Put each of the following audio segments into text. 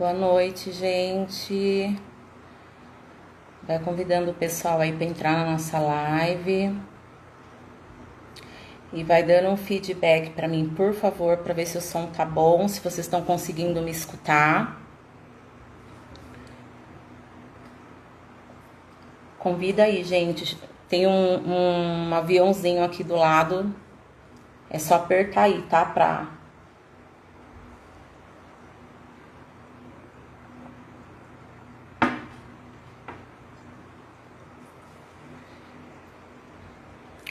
Boa noite, gente. Vai convidando o pessoal aí para entrar na nossa live. E vai dando um feedback para mim, por favor, para ver se o som tá bom, se vocês estão conseguindo me escutar. Convida aí, gente. Tem um aviãozinho aqui do lado. É só apertar aí, tá?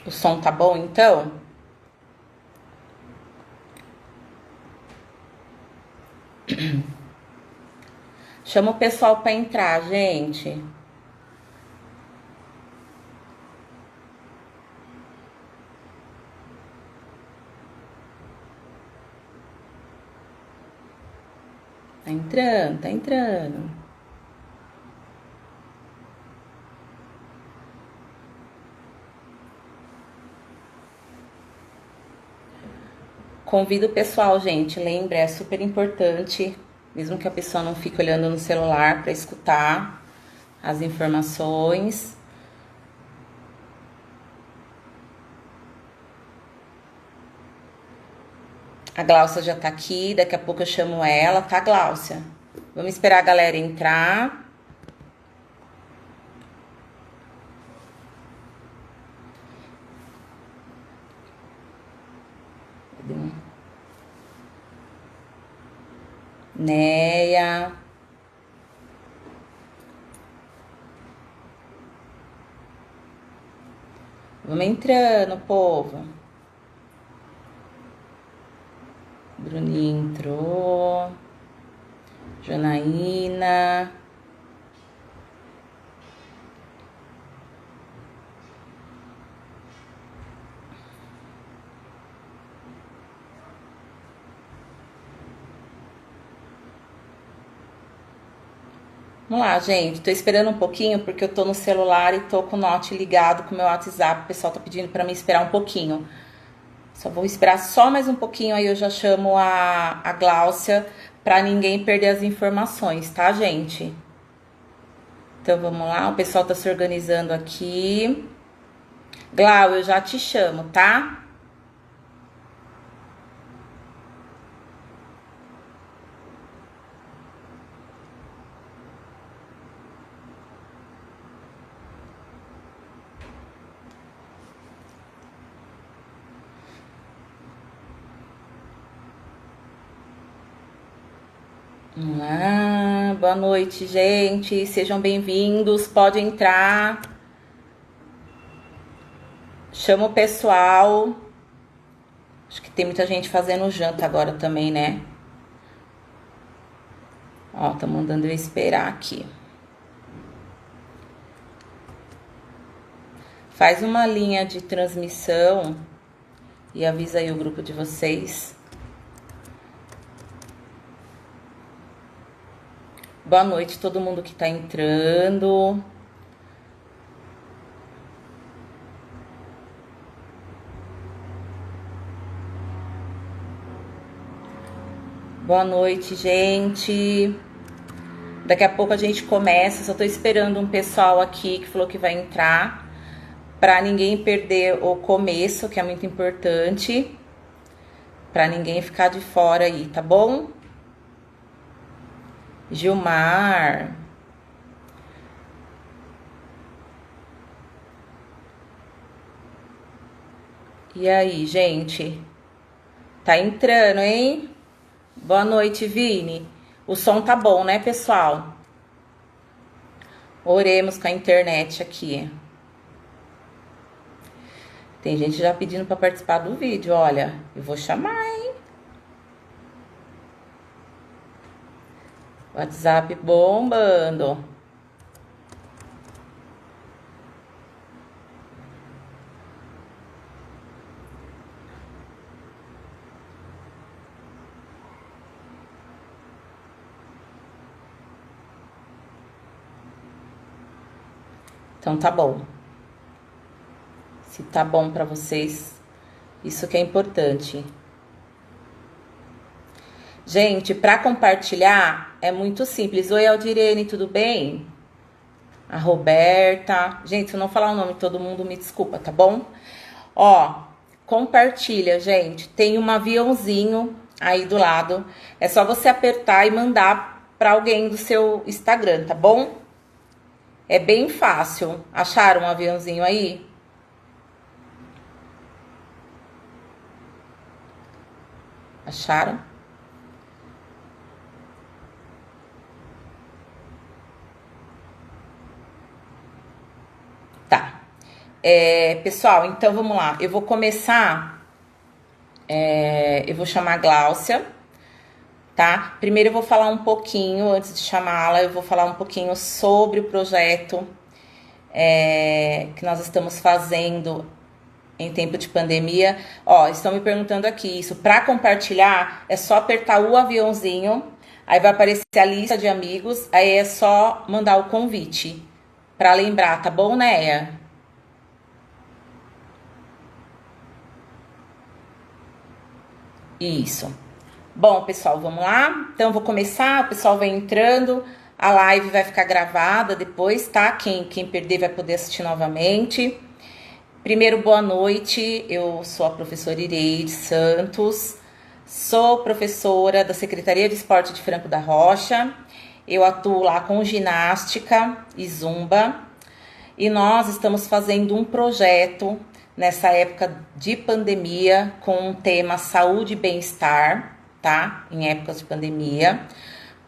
O som tá bom, então? Chama o pessoal para entrar, gente. Tá entrando, tá entrando. Convido o pessoal, gente. Lembra, é super importante, mesmo que a pessoa não fique olhando no celular para escutar as informações. A Gláucia já tá aqui, daqui a pouco eu chamo ela, tá, Gláucia? Vamos esperar a galera entrar. Neia. Vamos entrando, povo. Bruninho entrou. Janaína. Vamos lá, gente. Tô esperando um pouquinho porque eu tô no celular e tô com o Note ligado com o meu WhatsApp. O pessoal tá pedindo pra mim esperar um pouquinho. Só vou esperar só mais um pouquinho, aí eu já chamo a Gláucia pra ninguém perder as informações, tá, gente? Então vamos lá, o pessoal tá se organizando aqui. Glau, eu já te chamo, tá? Vamos lá, boa noite, gente. Sejam bem-vindos, pode entrar. Chama o pessoal. Acho que tem muita gente fazendo janta agora também, né? Ó, tá mandando eu esperar aqui. Faz uma linha de transmissão e avisa aí o grupo de vocês. Boa noite todo mundo que tá entrando. Boa noite, gente. Daqui a pouco a gente começa. Só tô esperando um pessoal aqui que falou que vai entrar, pra ninguém perder o começo, que é muito importante, pra ninguém ficar de fora aí, tá bom? Gilmar. E aí, gente? Tá entrando, hein? Boa noite, Vini. O som tá bom, né, pessoal? Oremos com a internet aqui. Tem gente já pedindo pra participar do vídeo, olha. Eu vou chamar, hein? WhatsApp bombando. Então tá bom. Se tá bom pra vocês, isso que é importante. Gente, para compartilhar é muito simples. Oi, Aldirene, tudo bem? A Roberta. Gente, se eu não falar o nome de todo mundo, me desculpa, tá bom? Ó, compartilha, gente. Tem um aviãozinho aí do lado. É só você apertar e mandar para alguém do seu Instagram, tá bom? É bem fácil. Acharam um aviãozinho aí? Acharam? Tá. Pessoal, então vamos lá. Eu vou começar. Eu vou chamar a Gláucia, tá? Primeiro eu vou falar um pouquinho, antes de chamá-la, eu vou falar um pouquinho sobre o projeto que nós estamos fazendo em tempo de pandemia. Ó, estão me perguntando aqui, isso para compartilhar é só apertar o aviãozinho, aí vai aparecer a lista de amigos, aí é só mandar o convite para lembrar, tá bom, Néia? Isso. Bom, pessoal, vamos lá? Então, eu vou começar, o pessoal vai entrando, a live vai ficar gravada depois, tá? Quem perder vai poder assistir novamente. Primeiro, boa noite, eu sou a professora Ireide Santos, sou professora da Secretaria de Esporte de Franco da Rocha, eu atuo lá com ginástica e zumba, e nós estamos fazendo um projeto nessa época de pandemia com o tema saúde e bem-estar, tá? Em épocas de pandemia,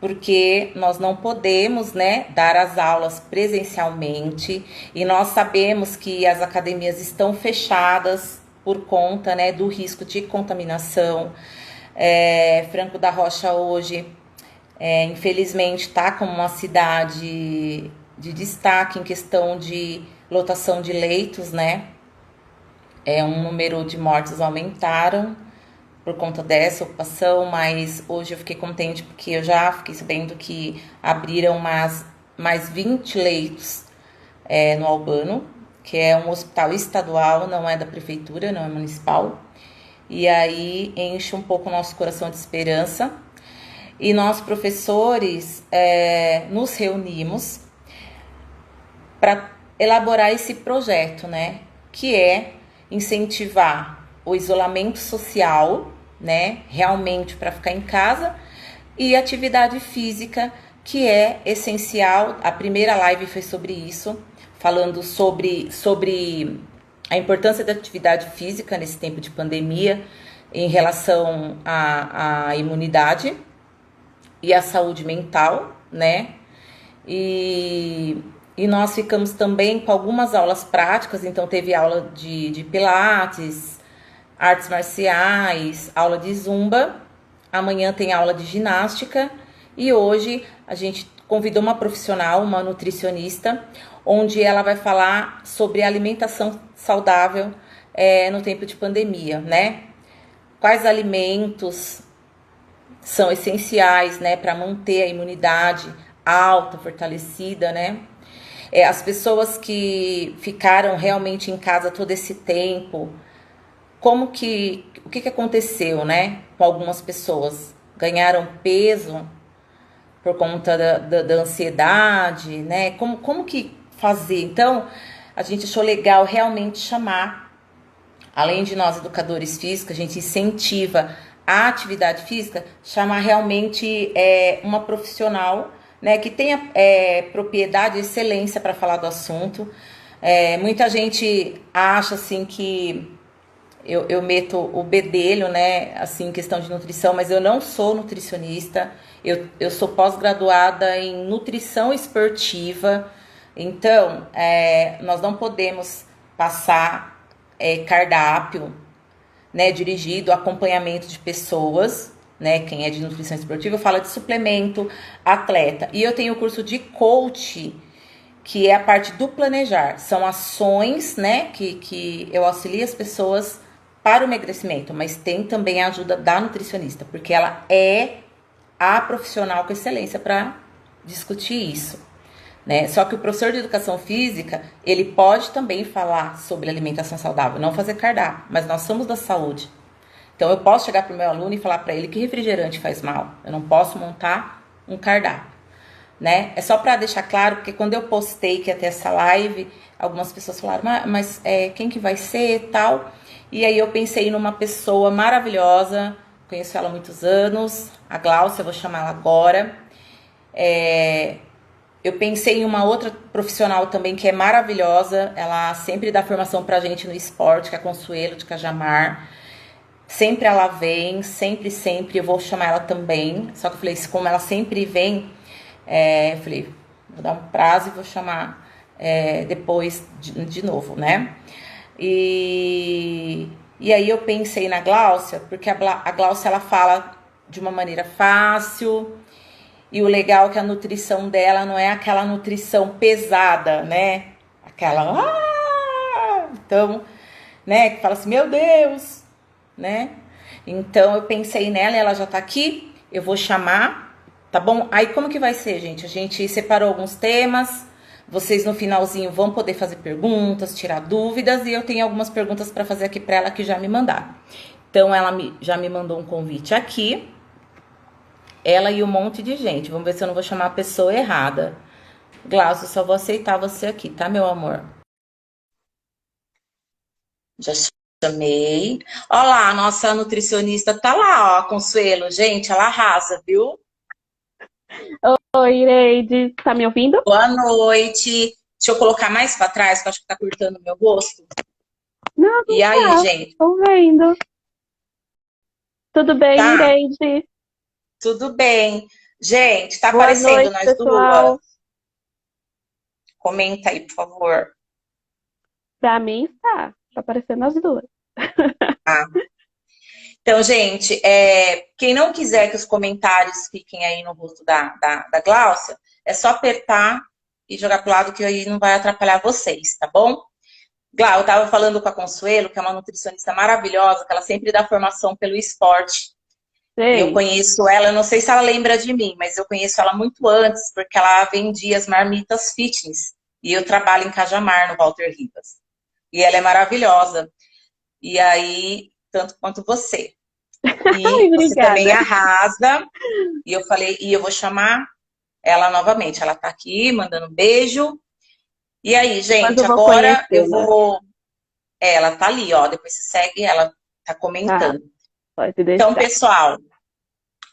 porque nós não podemos, né, dar as aulas presencialmente e nós sabemos que as academias estão fechadas por conta, né, do risco de contaminação. Franco da Rocha hoje, infelizmente, está como uma cidade de destaque em questão de lotação de leitos, né? Um número de mortes aumentaram por conta dessa ocupação, mas hoje eu fiquei contente porque eu já fiquei sabendo que abriram mais 20 leitos no Albano, que é um hospital estadual, não é da prefeitura, não é municipal. E aí enche um pouco o nosso coração de esperança. E nós, professores, nos reunimos para elaborar esse projeto, né? Que é incentivar o isolamento social, né? Realmente para ficar em casa, e atividade física, que é essencial. A primeira live foi sobre isso, falando sobre a importância da atividade física nesse tempo de pandemia em relação à imunidade e à saúde mental, né? E nós ficamos também com algumas aulas práticas, então teve aula de pilates, artes marciais, aula de zumba, amanhã tem aula de ginástica e hoje a gente convidou uma profissional, uma nutricionista, onde ela vai falar sobre alimentação saudável no tempo de pandemia, né? Quais alimentos são essenciais, né, para manter a imunidade alta, fortalecida, né? As pessoas que ficaram realmente em casa todo esse tempo, o que aconteceu, né, com algumas pessoas? Ganharam peso por conta da ansiedade, né? Como que fazer? Então, a gente achou legal realmente chamar, além de nós educadores físicos, a gente incentiva a atividade física, chamar realmente uma profissional, né, que tenha propriedade e excelência para falar do assunto. Muita gente acha assim que eu meto o bedelho, né, assim, em questão de nutrição, mas eu não sou nutricionista, eu sou pós-graduada em nutrição esportiva, então nós não podemos passar cardápio, né, dirigido, acompanhamento de pessoas, né, quem é de nutrição esportiva fala de suplemento, atleta. E eu tenho o curso de coach, que é a parte do planejar. São ações, né, que eu auxilio as pessoas para o emagrecimento, mas tem também a ajuda da nutricionista, porque ela é a profissional com excelência para discutir isso, né? Só que o professor de educação física, ele pode também falar sobre alimentação saudável, não fazer cardápio, mas nós somos da saúde. Então eu posso chegar para o meu aluno e falar para ele que refrigerante faz mal. Eu não posso montar um cardápio, né? É só para deixar claro, porque quando eu postei que ia ter essa live, algumas pessoas falaram, mas quem que vai ser, tal? E aí eu pensei numa pessoa maravilhosa, conheço ela há muitos anos, a Glaucia, eu vou chamar ela agora. Eu pensei em uma outra profissional também que é maravilhosa, ela sempre dá formação pra gente no esporte, que é a Consuelo de Cajamar. Sempre ela vem, sempre, eu vou chamar ela também. Só que eu falei, como ela sempre vem, eu falei, vou dar um prazo e vou chamar depois de novo, né? E aí eu pensei na Gláucia, porque a Gláucia ela fala de uma maneira fácil, e o legal é que a nutrição dela não é aquela nutrição pesada, né? Aquela. Então, né? Que fala assim, meu Deus, né? Então eu pensei nela, ela já tá aqui, eu vou chamar, tá bom? Aí como que vai ser, gente? A gente separou alguns temas, vocês no finalzinho vão poder fazer perguntas, tirar dúvidas, e eu tenho algumas perguntas para fazer aqui para ela que já me mandaram. Então ela já me mandou um convite aqui, ela e um monte de gente. Vamos ver se eu não vou chamar a pessoa errada. Glaucio, só vou aceitar você aqui, tá, meu amor? Já chamei. Olá, a nossa nutricionista tá lá, ó, a Consuelo. Gente, ela arrasa, viu? Oi, Ireide, tá me ouvindo? Boa noite. Deixa eu colocar mais para trás, que eu acho que tá cortando o meu rosto. Não, E não aí, tá. gente? Tô vendo. Tudo bem, Tá? Ireide? Tudo bem. Gente, tá Boa aparecendo noite, nós duas? pessoal. Comenta aí, por favor. Pra mim está. Tá aparecendo as duas. Ah. Então, gente, quem não quiser que os comentários fiquem aí no rosto da Gláucia, é só apertar e jogar pro lado que aí não vai atrapalhar vocês, tá bom? Glá, eu tava falando com a Consuelo, que é uma nutricionista maravilhosa, que ela sempre dá formação pelo esporte. E eu Sei. conheço ela, eu não sei se ela lembra de mim, mas eu conheço ela muito antes, porque ela vendia as marmitas fitness. E eu trabalho em Cajamar, no Walter Rivas. E ela é maravilhosa. E aí, tanto quanto você. Ai, E você também obrigada. arrasa. E eu falei, e eu vou chamar ela novamente. Ela tá aqui, mandando um beijo. E aí, Depois gente, eu vou agora eu conhecê-la. vou. Ela tá ali, ó. Depois você segue, ela tá Tá, comentando. pode Então, deixar. pessoal,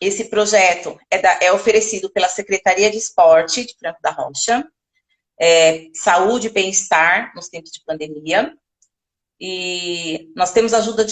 esse projeto é oferecido pela Secretaria de Esporte de Franco da Rocha, saúde e bem-estar nos tempos de pandemia. E nós temos ajuda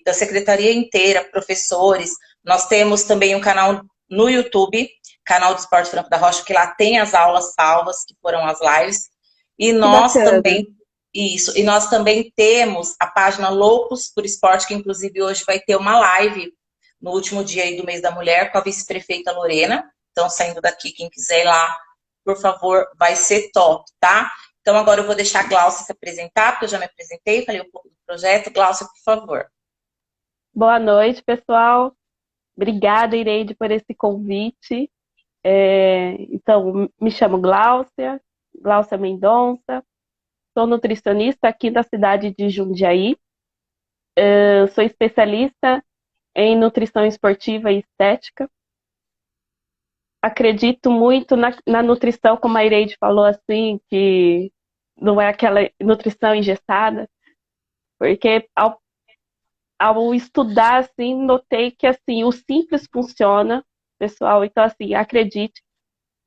da secretaria inteira, professores. Nós temos também um canal no YouTube, canal do Esporte Franco da Rocha, que lá tem as aulas salvas, que foram as lives. E Que nós bacana. também, isso, e nós também temos a página Loucos por Esporte, que inclusive hoje vai ter uma live no último dia aí do mês da mulher com a vice-prefeita Lorena. Então, saindo daqui, quem quiser ir lá, por favor, vai ser top, tá? Então, agora eu vou deixar a Glaucia se apresentar, porque eu já me apresentei, falei um pouco do projeto. Glaucia, por favor. Boa noite, pessoal. Obrigada, Ireide, por esse convite. Então, me chamo Gláucia, Gláucia Mendonça. Sou nutricionista aqui da cidade de Jundiaí. Eu sou especialista em nutrição esportiva e estética. Acredito muito na nutrição, como a Ireide falou, assim, que não é aquela nutrição engessada, porque ao estudar, assim, notei que, assim, o simples funciona, pessoal. Então, assim, acredite,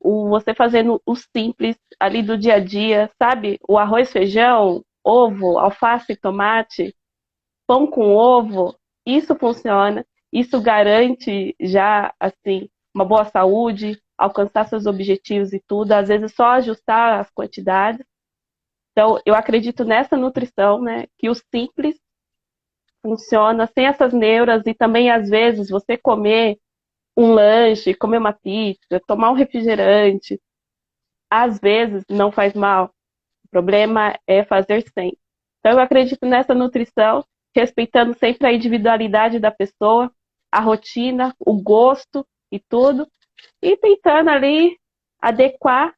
você fazendo o simples ali do dia a dia, sabe? O arroz, feijão, ovo, alface, tomate, pão com ovo, isso funciona, isso garante já, assim, uma boa saúde, alcançar seus objetivos e tudo, às vezes só ajustar as quantidades. Então, eu acredito nessa nutrição, né, que o simples funciona sem essas neuras e também, às vezes, você comer um lanche, comer uma pizza, tomar um refrigerante, às vezes não faz mal. O problema é fazer sem. Então, eu acredito nessa nutrição, respeitando sempre a individualidade da pessoa, a rotina, o gosto e tudo, e tentando ali adequar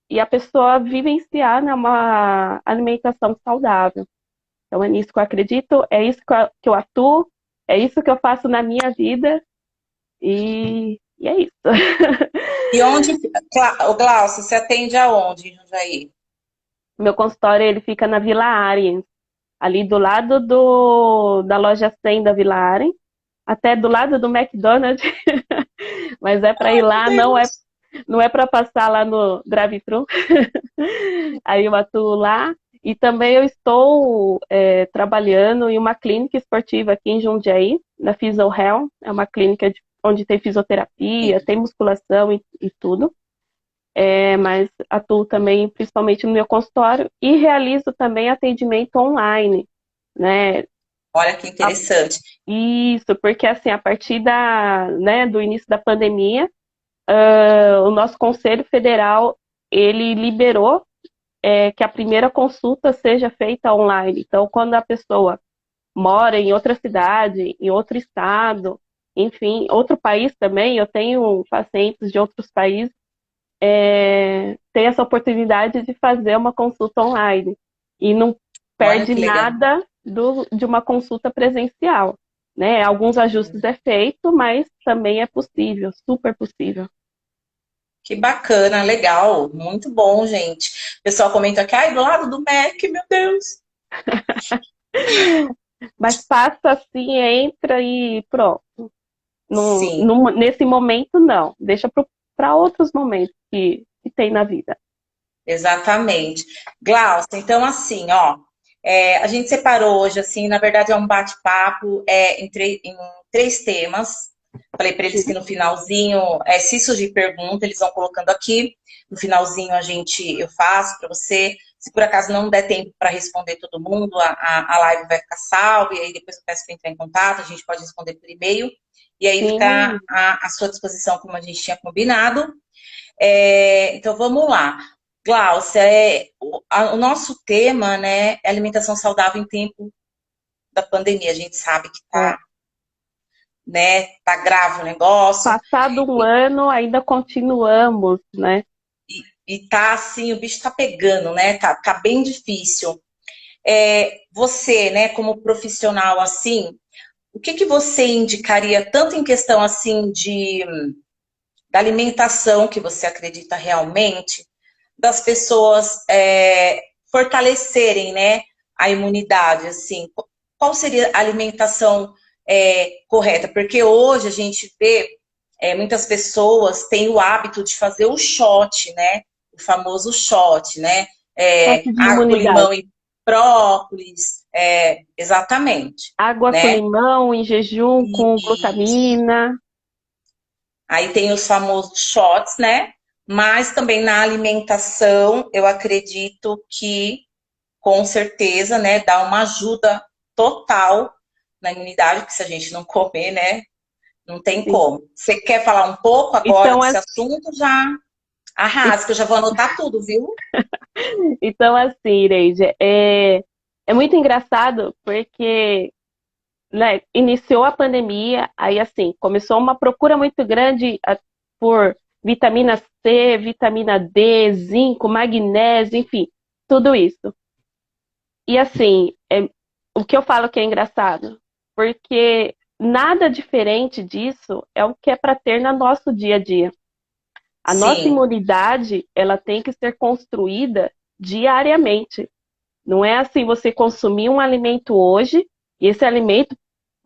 e a pessoa vivenciar, né, uma alimentação saudável. Então, é nisso que eu acredito, é isso que eu atuo, É isso que eu faço na minha vida e é isso. E onde, o Glaucio, você atende aonde, em Jundiaí? Meu consultório ele fica na Vila Arens, ali do lado da loja 100 da Vila Arens, até do lado do McDonald's, mas é para ir Ai, meu lá, Deus. não é para passar lá no drive-thru. Aí eu atuo lá. E também eu estou trabalhando em uma clínica esportiva aqui em Jundiaí, na PhysioHealth. É uma clínica onde tem fisioterapia, tem musculação e tudo. Mas atuo também principalmente no meu consultório e realizo também atendimento online, né? Olha que A- interessante. Isso, porque assim, a partir né, do início da pandemia, o nosso Conselho Federal, ele liberou que a primeira consulta seja feita online. Então, quando a pessoa mora em outra cidade, em outro estado, enfim, outro país também, eu tenho pacientes de outros países, tem essa oportunidade de fazer uma consulta online e não Olha perde que legal. nada de uma consulta presencial, né? Alguns ajustes é feito, mas também é possível, super possível. Que bacana, legal. Muito bom, gente. O pessoal comenta aqui, ai, do lado do Mac, meu Deus. Mas passa assim, entra e pronto. Sim, Nesse momento, não. Deixa para outros momentos que tem na vida. exatamente. Glaucia, então assim, ó, a gente separou hoje, assim, na verdade é um bate-papo em três temas. Falei para eles que Sim, no finalzinho, se surgir pergunta, eles vão colocando aqui. No finalzinho eu faço para você. Se por acaso não der tempo para responder todo mundo, a live vai ficar salva, e aí depois eu peço para entrar em contato, a gente pode responder por e-mail. E aí ficar sim. à sua disposição, como a gente tinha combinado. Então vamos lá. Glaucia, o nosso tema, né, é alimentação saudável em tempo da pandemia. A gente sabe que É. tá grave o negócio. Passado um ano, ainda continuamos, né? E tá assim, o bicho tá pegando, né? Tá bem difícil. Você, né, como profissional assim, o que que você indicaria tanto em questão assim da alimentação que você acredita realmente, das pessoas fortalecerem, né, a imunidade, assim, qual seria a alimentação correta? Porque hoje a gente vê muitas pessoas têm o hábito de fazer o shot, né? O famoso shot, né? Choque de Água com imunidade. limão e brócolis, exatamente, Água com né? limão em jejum com Isso. glutamina. Aí tem os famosos shots, né? Mas também na alimentação, eu acredito que, com certeza, né, dá uma ajuda total na imunidade, porque se a gente não comer, né, não tem Sim. como. Você quer falar um pouco agora Então, desse assunto? Já arrasa, que eu já vou anotar tudo, viu? então, assim, Ireide, é muito engraçado porque, né, iniciou a pandemia, aí assim, começou uma procura muito grande por vitamina C, vitamina D, zinco, magnésio, enfim, tudo isso. E assim, o que eu falo que é engraçado, porque nada diferente disso é o que é para ter no nosso dia a dia. A nossa Sim, imunidade, ela tem que ser construída diariamente. Não é assim você consumir um alimento hoje e esse alimento,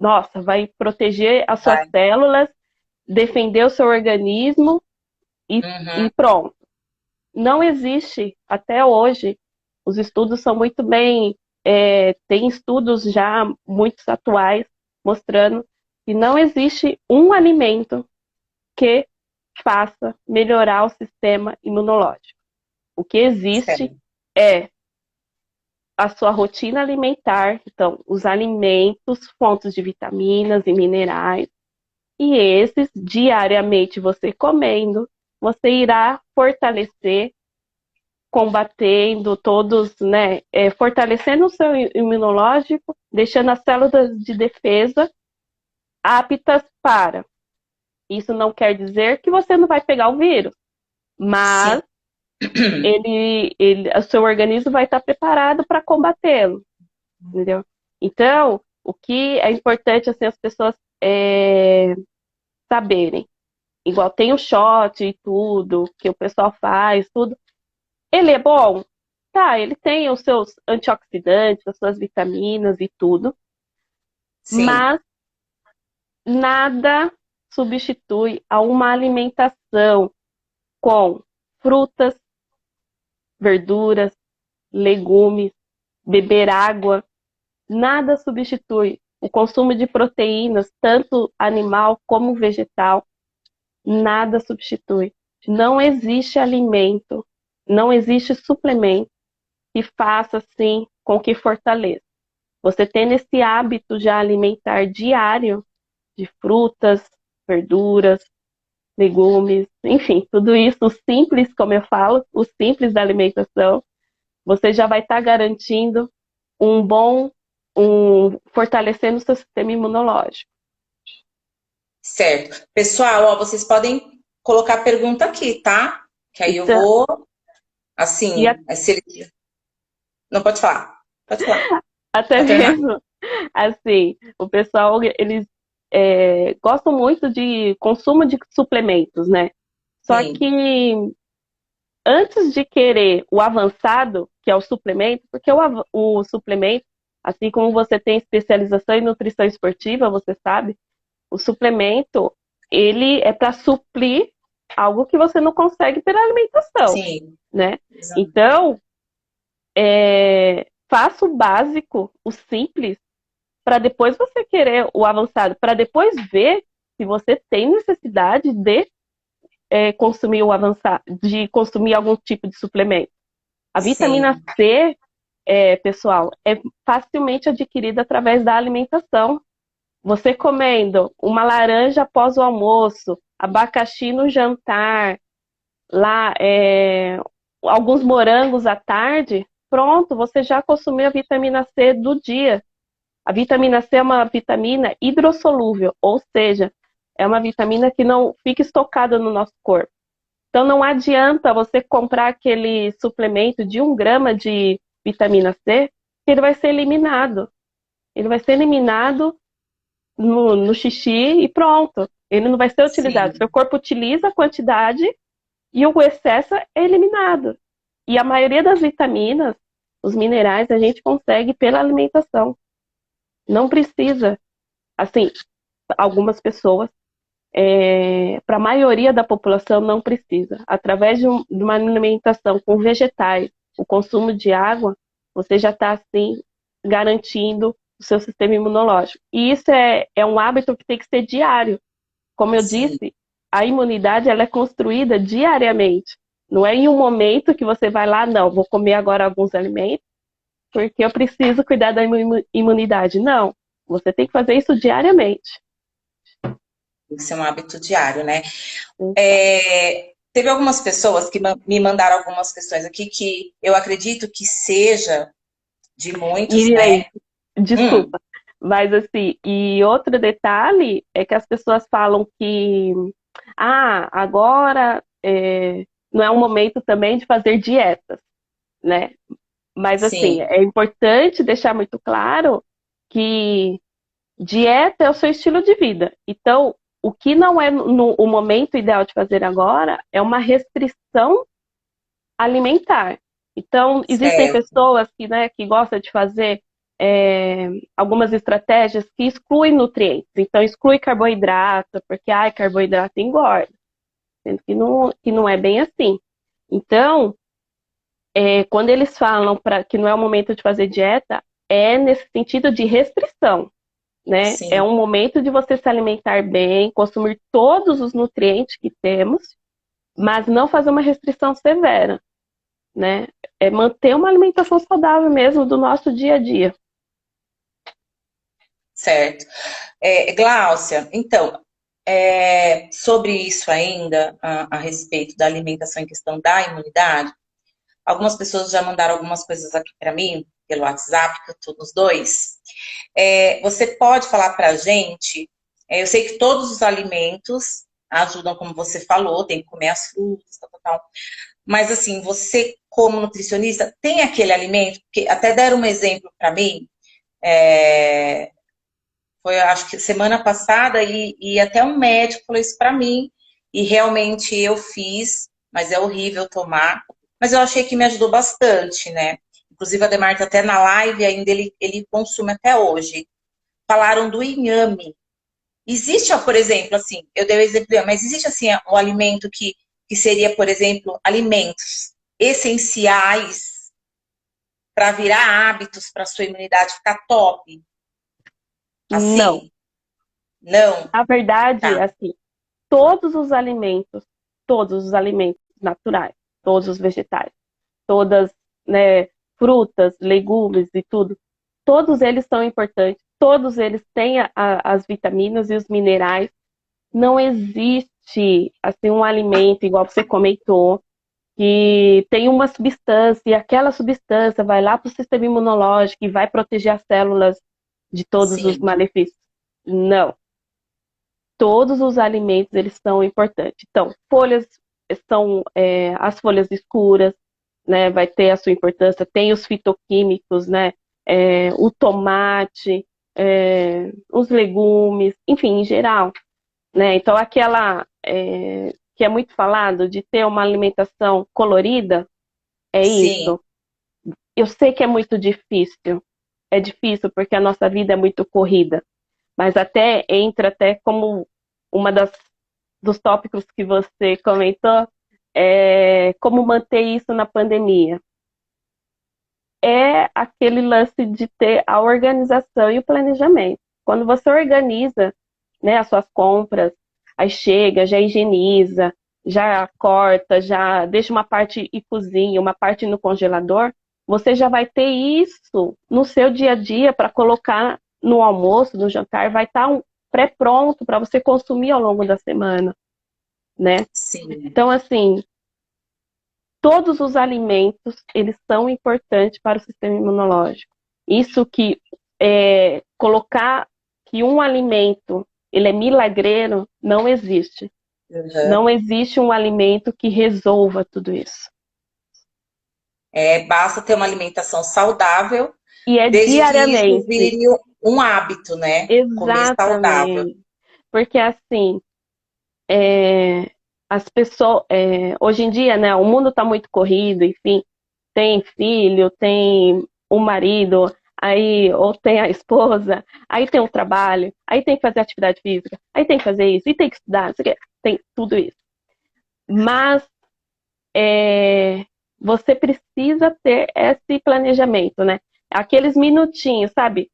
nossa, vai proteger as suas vai. células, defender o seu organismo Uhum, e pronto. Não existe até hoje. Os estudos são muito bem, tem estudos já muito atuais mostrando que não existe um alimento que faça melhorar o sistema imunológico. O que existe sério. é a sua rotina alimentar, então, os alimentos, fontes de vitaminas e minerais, e esses, diariamente você comendo, você irá fortalecer, combatendo todos, né, fortalecendo o seu imunológico, deixando as células de defesa aptas para. Isso não quer dizer que você não vai pegar o vírus, Sim, mas o seu organismo vai estar preparado para combatê-lo, entendeu? Então, o que é importante assim, as pessoas saberem. Igual tem o shot e tudo, que o pessoal faz, tudo. Ele é bom? Tá, ele tem os seus antioxidantes, as suas vitaminas e tudo, Sim, mas nada substitui a uma alimentação com frutas, verduras, legumes, beber água. Nada substitui o consumo de proteínas, tanto animal como vegetal. Nada substitui. Não existe alimento, não existe suplemento que faça assim com que fortaleça. Você tendo esse hábito já alimentar diário de frutas, verduras, legumes, enfim, tudo isso, o simples, como eu falo, o simples da alimentação, você já vai estar garantindo um bom, fortalecendo o seu sistema imunológico. certo. Pessoal, ó, vocês podem colocar pergunta aqui, tá? Que aí eu Então, vou, e assim, se ele... Não pode falar. Pode falar. até Pode terminar? mesmo, assim, o pessoal, eles gostam muito de consumo de suplementos, né? Só Sim, que antes de querer o avançado, que é o suplemento, porque o suplemento, assim como você tem especialização em nutrição esportiva, você sabe, o suplemento, ele é para suprir algo que você não consegue pela alimentação, sim. né? Exato. Então, faça o básico, o simples, para depois você querer o avançado, para depois ver se você tem necessidade de consumir o avançado, de consumir algum tipo de suplemento. A vitamina Sim, C, pessoal, é facilmente adquirida através da alimentação. Você comendo uma laranja após o almoço, abacaxi no jantar, lá alguns morangos à tarde, pronto, você já consumiu a vitamina C do dia. A vitamina C é uma vitamina hidrossolúvel, ou seja, é uma vitamina que não fica estocada no nosso corpo. Então não adianta você comprar aquele suplemento de 1 grama de vitamina C, que ele vai ser eliminado. Ele vai ser eliminado no xixi e pronto. Ele não vai ser utilizado. Seu sim, corpo utiliza a quantidade e o excesso é eliminado. E a maioria das vitaminas, os minerais, a gente consegue pela alimentação. Não precisa. Assim, algumas pessoas, para a maioria da população, não precisa. Através de uma alimentação com vegetais, o consumo de água, você já está, assim, garantindo o seu sistema imunológico. E isso é um hábito que tem que ser diário. Como eu sim. disse, a imunidade ela é construída diariamente. Não é em um momento que você vai lá, não, vou comer agora alguns alimentos, porque eu preciso cuidar da imunidade. Não, você tem que fazer isso diariamente. Isso é um hábito diário, né? Exato. Teve algumas pessoas que me mandaram algumas questões aqui que eu acredito que seja de muitos, E né? aí, desculpa, mas assim, e outro detalhe é que as pessoas falam que, agora não é um momento também de fazer dietas, né? Mas assim, Sim, é importante deixar muito claro que dieta é o seu estilo de vida. Então, o que não é o momento ideal de fazer agora é uma restrição alimentar. Então, existem certo. pessoas que gostam de fazer algumas estratégias que excluem nutrientes. Então, exclui carboidrato, porque carboidrato engorda, sendo que não é bem assim. Então, quando eles falam que não é o momento de fazer dieta, é nesse sentido de restrição, né? É Sim, um momento de você se alimentar bem, consumir todos os nutrientes que temos, mas não fazer uma restrição severa, né? É manter uma alimentação saudável mesmo do nosso dia a dia. certo. Gláucia, então, sobre isso ainda, a respeito da alimentação em questão da imunidade, algumas pessoas já mandaram algumas coisas aqui para mim, pelo WhatsApp, que eu estou nos dois. Você pode falar para a gente, eu sei que todos os alimentos ajudam, como você falou, tem que comer as frutas, tal, tal, tal. Mas assim, você como nutricionista, tem aquele alimento, porque até deram um exemplo para mim, Foi, acho que semana passada, e até um médico falou isso para mim, e realmente eu fiz, mas é horrível tomar. Mas eu achei que me ajudou bastante, né? Inclusive, a Demarta até na live ainda ele consome até hoje. Falaram do inhame. Existe, ó, por exemplo, assim, eu dei o exemplo, mas existe assim um alimento que seria, por exemplo, alimentos essenciais para virar hábitos para sua imunidade ficar top? Não. Assim, não, Na verdade, tá. assim, todos os alimentos naturais, todos os vegetais, todas, né, frutas, legumes e tudo, todos eles são importantes, todos eles têm as vitaminas e os minerais. Não existe assim um alimento, igual você comentou, que tem uma substância e aquela substância vai lá para o sistema imunológico e vai proteger as células de todos os Sim, malefícios. Não. Todos os alimentos eles são importantes. Então, folhas são as folhas escuras, né? Vai ter a sua importância. Tem os fitoquímicos, né? O tomate, os legumes, enfim, em geral, né? Então, aquela que é muito falado de ter uma alimentação colorida, é sim. isso. Eu sei que é muito difícil. É difícil porque a nossa vida é muito corrida, mas até entra até como uma dos tópicos que você comentou, é como manter isso na pandemia. É aquele lance de ter a organização e o planejamento. Quando você organiza, né, as suas compras, aí chega, já higieniza, já corta, já deixa uma parte e cozinha, uma parte no congelador, você já vai ter isso no seu dia a dia para colocar no almoço, no jantar, vai estar pré-pronto para você consumir ao longo da semana, né? Sim, Então, assim, todos os alimentos, eles são importantes para o sistema imunológico. Isso que colocar que um alimento ele é milagreiro, não existe. uhum. Não existe um alimento que resolva tudo isso. Basta ter uma alimentação saudável, E é desde que isso diariamente. vire um hábito, né? Comer saudável. Exatamente. Porque assim, é, as pessoas, hoje em dia, né, o mundo está muito corrido, enfim, tem filho, tem o marido, aí ou tem a esposa, aí tem o trabalho, aí tem que fazer atividade física, aí tem que fazer isso, e tem que estudar, não sei o quê, tem tudo isso. Mas você precisa ter esse planejamento, né? Aqueles minutinhos, sabe?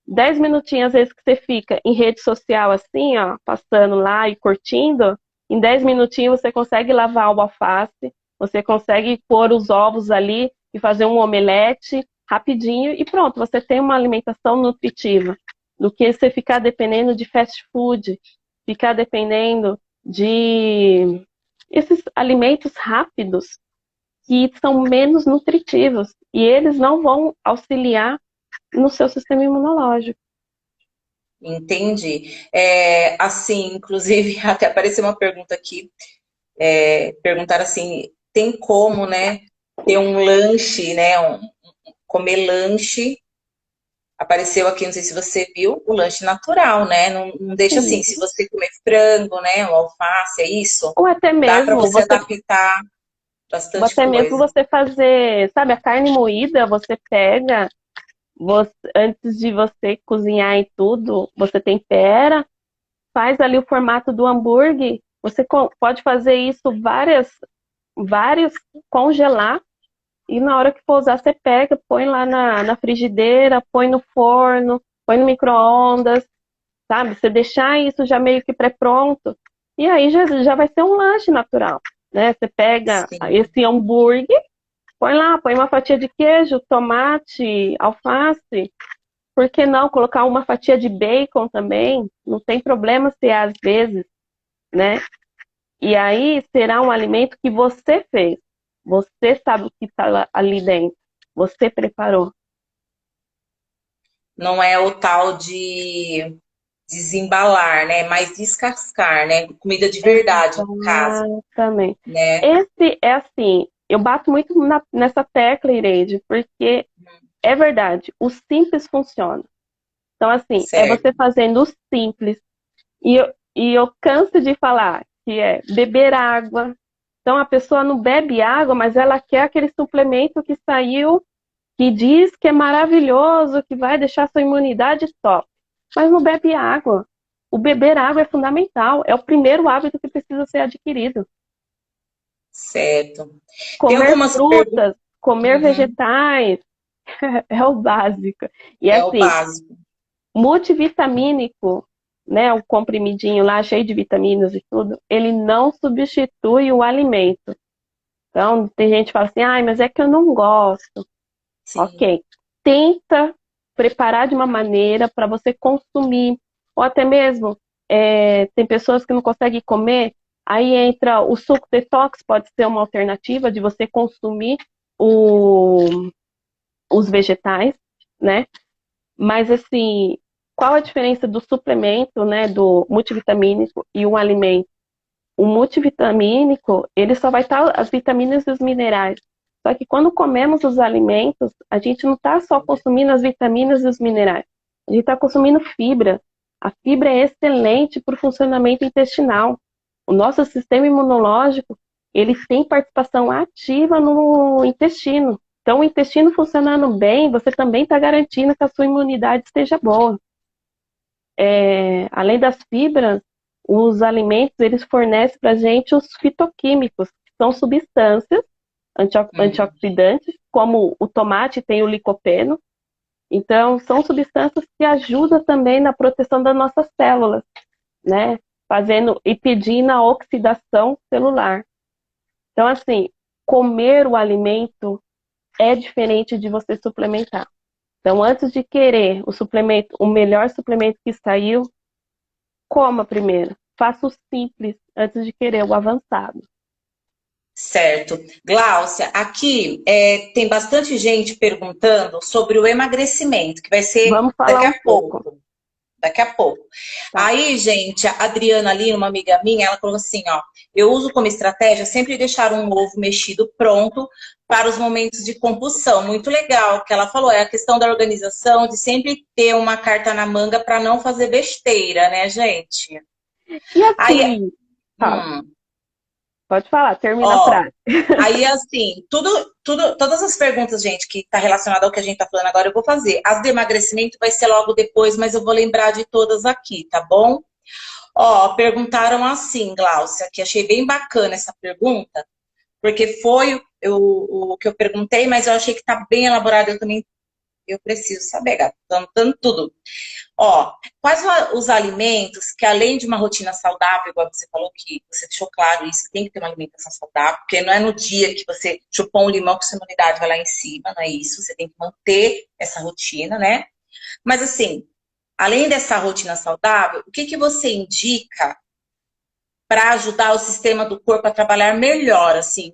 10 minutinhos, às vezes, que você fica em rede social assim, ó, passando lá e curtindo, em 10 minutinhos você consegue lavar o alface, você consegue pôr os ovos ali e fazer um omelete rapidinho e pronto, você tem uma alimentação nutritiva. Do que você ficar dependendo de fast food, ficar dependendo de esses alimentos rápidos que são menos nutritivos e eles não vão auxiliar no seu sistema imunológico. Entendi. Assim, inclusive, até apareceu uma pergunta aqui. Perguntaram assim, tem como, né, ter um lanche, né, comer lanche. Apareceu aqui, não sei se você viu, o lanche natural, né? Não, não deixa assim, Sim. se você comer frango, né, o alface, é isso, Ou até dá para mesmo você você, adaptar ou bastante até mesmo coisa. você fazer, sabe, a carne moída, você pega, antes de você cozinhar e tudo, você tempera, faz ali o formato do hambúrguer. Você pode fazer isso vários, congelar, e na hora que for usar, você pega, põe lá na frigideira, põe no forno, põe no micro-ondas, sabe? Você deixar isso já meio que pré-pronto, e aí já vai ser um lanche natural, né? Você pega Sim. esse hambúrguer, põe lá, põe uma fatia de queijo, tomate, alface, por que não colocar uma fatia de bacon também? Não tem problema se é às vezes, né? E aí será um alimento que você fez. Você sabe o que está ali dentro. Você preparou. Não é o tal de desembalar, né? Mas descascar, né? Comida de verdade, no caso, Exatamente. né? Esse é assim, eu bato muito nessa tecla, Ireide, porque é verdade, o simples funciona. Então, assim, é você certo. fazendo o simples. E eu canso de falar que é beber água. Então, a pessoa não bebe água, mas ela quer aquele suplemento que saiu, que diz que é maravilhoso, que vai deixar sua imunidade top. Mas não bebe água. O beber água é fundamental. É o primeiro hábito que precisa ser adquirido. Certo. Tem Comer algumas perguntas. frutas, comer vegetais, é o básico. E É o assim, básico. multivitamínico, né, o comprimidinho lá cheio de vitaminas e tudo, ele não substitui o alimento. Então, tem gente que fala assim, ai, mas é que eu não gosto. Sim. Ok. Tenta preparar de uma maneira para você consumir. Ou até mesmo, tem pessoas que não conseguem comer, aí entra o suco detox, pode ser uma alternativa de você consumir o- os vegetais, né? Mas assim, qual a diferença do suplemento, né, do multivitamínico e um alimento? O multivitamínico, ele só vai estar as vitaminas e os minerais. Só que quando comemos os alimentos, a gente não está só consumindo as vitaminas e os minerais. A gente está consumindo fibra. A fibra é excelente para o funcionamento intestinal. O nosso sistema imunológico, ele tem participação ativa no intestino. Então, o intestino funcionando bem, você também está garantindo que a sua imunidade esteja boa. Além das fibras, os alimentos eles fornecem para a gente os fitoquímicos, que são substâncias Uhum. antioxidantes, como o tomate tem o licopeno. Então, são substâncias que ajudam também na proteção das nossas células, né? Fazendo e pedindo a oxidação celular. Então, assim, comer o alimento é diferente de você suplementar. Então, antes de querer o suplemento, o melhor suplemento que saiu, coma primeiro. Faça o simples antes de querer o avançado. Certo. Gláucia, aqui tem bastante gente perguntando sobre o emagrecimento, que vai ser Vamos falar daqui um a pouco, pouco. Daqui a pouco. tá? Aí, gente, a Adriana ali, uma amiga minha, ela falou assim, ó, eu uso como estratégia sempre deixar um ovo mexido pronto para os momentos de compulsão. Muito legal, que ela falou, é a questão da organização, de sempre ter uma carta na manga para não fazer besteira, né, gente? E Aí, assim, fala, hum, pode falar, termina a ó, frase. aí assim, todas as perguntas, gente, que tá relacionada ao que a gente tá falando agora, eu vou fazer. As de emagrecimento vai ser logo depois, mas eu vou lembrar de todas aqui, tá bom? Ó, perguntaram assim, Gláucia, que achei bem bacana essa pergunta, porque foi o que eu perguntei, mas eu achei que tá bem elaborado, eu também eu preciso saber, gato, dando tudo. Ó, quais os alimentos que, além de uma rotina saudável, igual você falou que você deixou claro isso, que tem que ter uma alimentação saudável, porque não é no dia que você chupou um limão que sua imunidade vai lá em cima, não é isso, você tem que manter essa rotina, né? Mas assim, além dessa rotina saudável, o que que você indica para ajudar o sistema do corpo a trabalhar melhor, assim,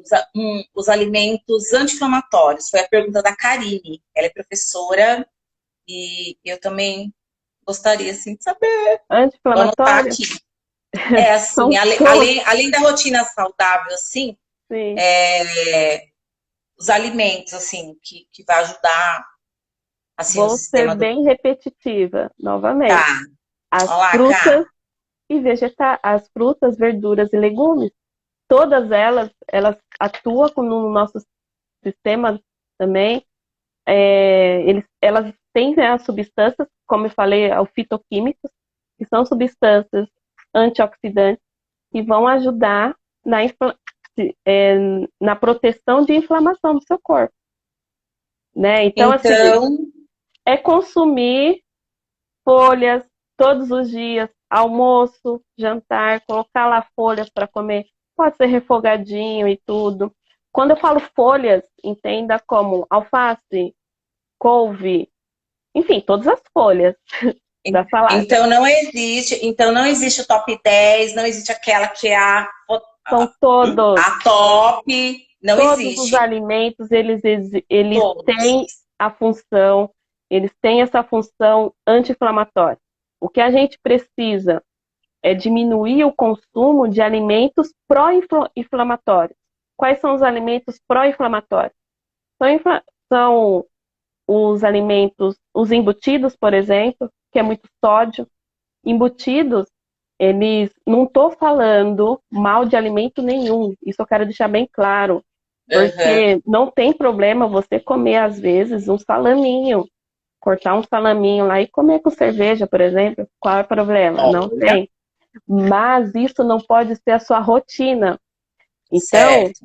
os alimentos anti-inflamatórios? Foi a pergunta da Karine. Ela é professora e eu também gostaria, assim, de saber. Vou anotar Anti-inflamatório? aqui. É assim, São todos, além da rotina saudável, assim, sim. os alimentos, assim, que vai ajudar, assim, o Vou ser sistema do... bem repetitiva, Tá, novamente. As olá, frutas cá. e as frutas, verduras e legumes, todas elas atuam no nosso sistema também. Elas têm, né, as substâncias, como eu falei, os fitoquímicos, que são substâncias antioxidantes que vão ajudar é, na proteção de inflamação do seu corpo, né? Então, assim, Então, é consumir folhas todos os dias, almoço, jantar, colocar lá folhas para comer, pode ser refogadinho e tudo. Quando eu falo folhas, entenda como alface, couve, enfim, todas as folhas da salada. então não existe o top 10, não existe aquela que é São todos, a top, não todos os existe. alimentos, eles Todos. têm a função, eles têm essa função anti-inflamatória. O que a gente precisa é diminuir o consumo de alimentos pró-inflamatórios. Quais são os alimentos pró-inflamatórios? São os alimentos, os embutidos, por exemplo, que é muito sódio. Embutidos, eles não estou falando mal de alimento nenhum, isso eu quero deixar bem claro, Aham. porque não tem problema você comer, às vezes, um salaminho, cortar um salaminho lá e comer com cerveja, por exemplo, qual é o problema? Não Olha, tem. Mas isso não pode ser a sua rotina. Então, certo.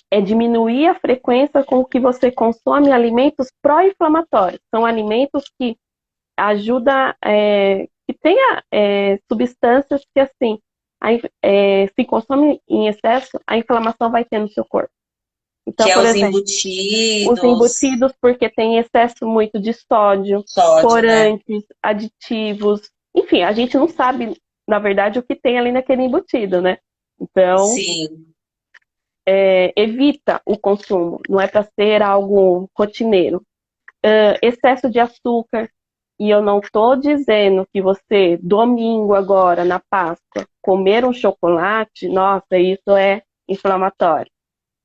é diminuir a frequência com que você consome alimentos pró-inflamatórios. São alimentos que ajudam, que tenha substâncias que, assim, se consome em excesso, a inflamação vai ter no seu corpo. Que Então, é por os exemplo, os embutidos, embutidos, porque tem excesso muito de sódio, sódio, né? corantes, aditivos, enfim, a gente não sabe, na verdade, o que tem ali naquele embutido, né? Então, Sim, evita o consumo, não é para ser algo rotineiro. Excesso de açúcar, e eu não estou dizendo que você, domingo agora, na Páscoa, comer um chocolate, nossa, isso é inflamatório.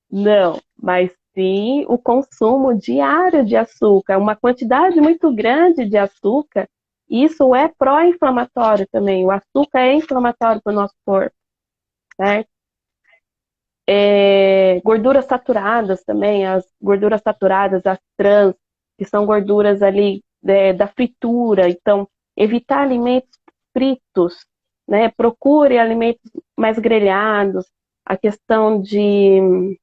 Não, mas sim o consumo diário de açúcar, uma quantidade muito grande de açúcar, isso é pró-inflamatório também. O açúcar é inflamatório para o nosso corpo, certo? Gorduras saturadas também, as gorduras saturadas, as trans, que são gorduras ali da fritura. Então, evitar alimentos fritos, né? Procure alimentos mais grelhados. A questão de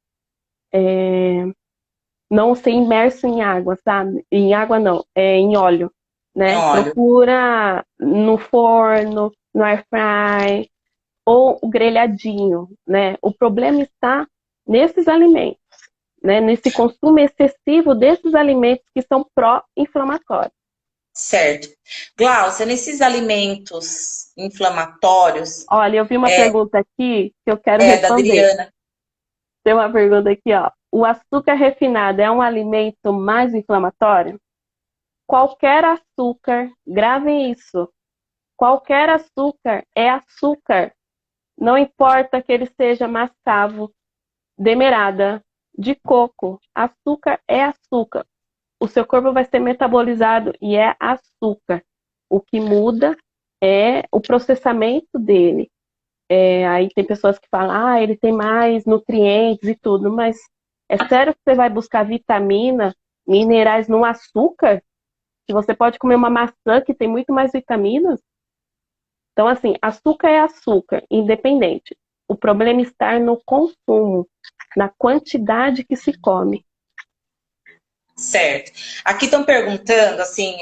não ser imerso em água, sabe? Em água não, em óleo, em né? óleo. Procura no forno, no air fry ou o grelhadinho, né? O problema está nesses alimentos, né? Nesse consumo excessivo desses alimentos que são pró-inflamatórios. Certo. Glaucia, nesses alimentos inflamatórios, Olha, eu vi uma é, pergunta aqui que eu quero é da responder. Adriana. Tem uma pergunta aqui, ó. O açúcar refinado é um alimento mais inflamatório? Qualquer açúcar, gravem isso. Qualquer açúcar é açúcar. Não importa que ele seja mascavo, demerara, de coco. Açúcar é açúcar. O seu corpo vai ser metabolizado e é açúcar. O que muda é o processamento dele. Aí tem pessoas que falam, ele tem mais nutrientes e tudo, mas é sério que você vai buscar vitamina, minerais no açúcar? Que você pode comer uma maçã que tem muito mais vitaminas? Então, assim, açúcar é açúcar, independente. O problema está no consumo, na quantidade que se come. Certo. Aqui estão perguntando, assim,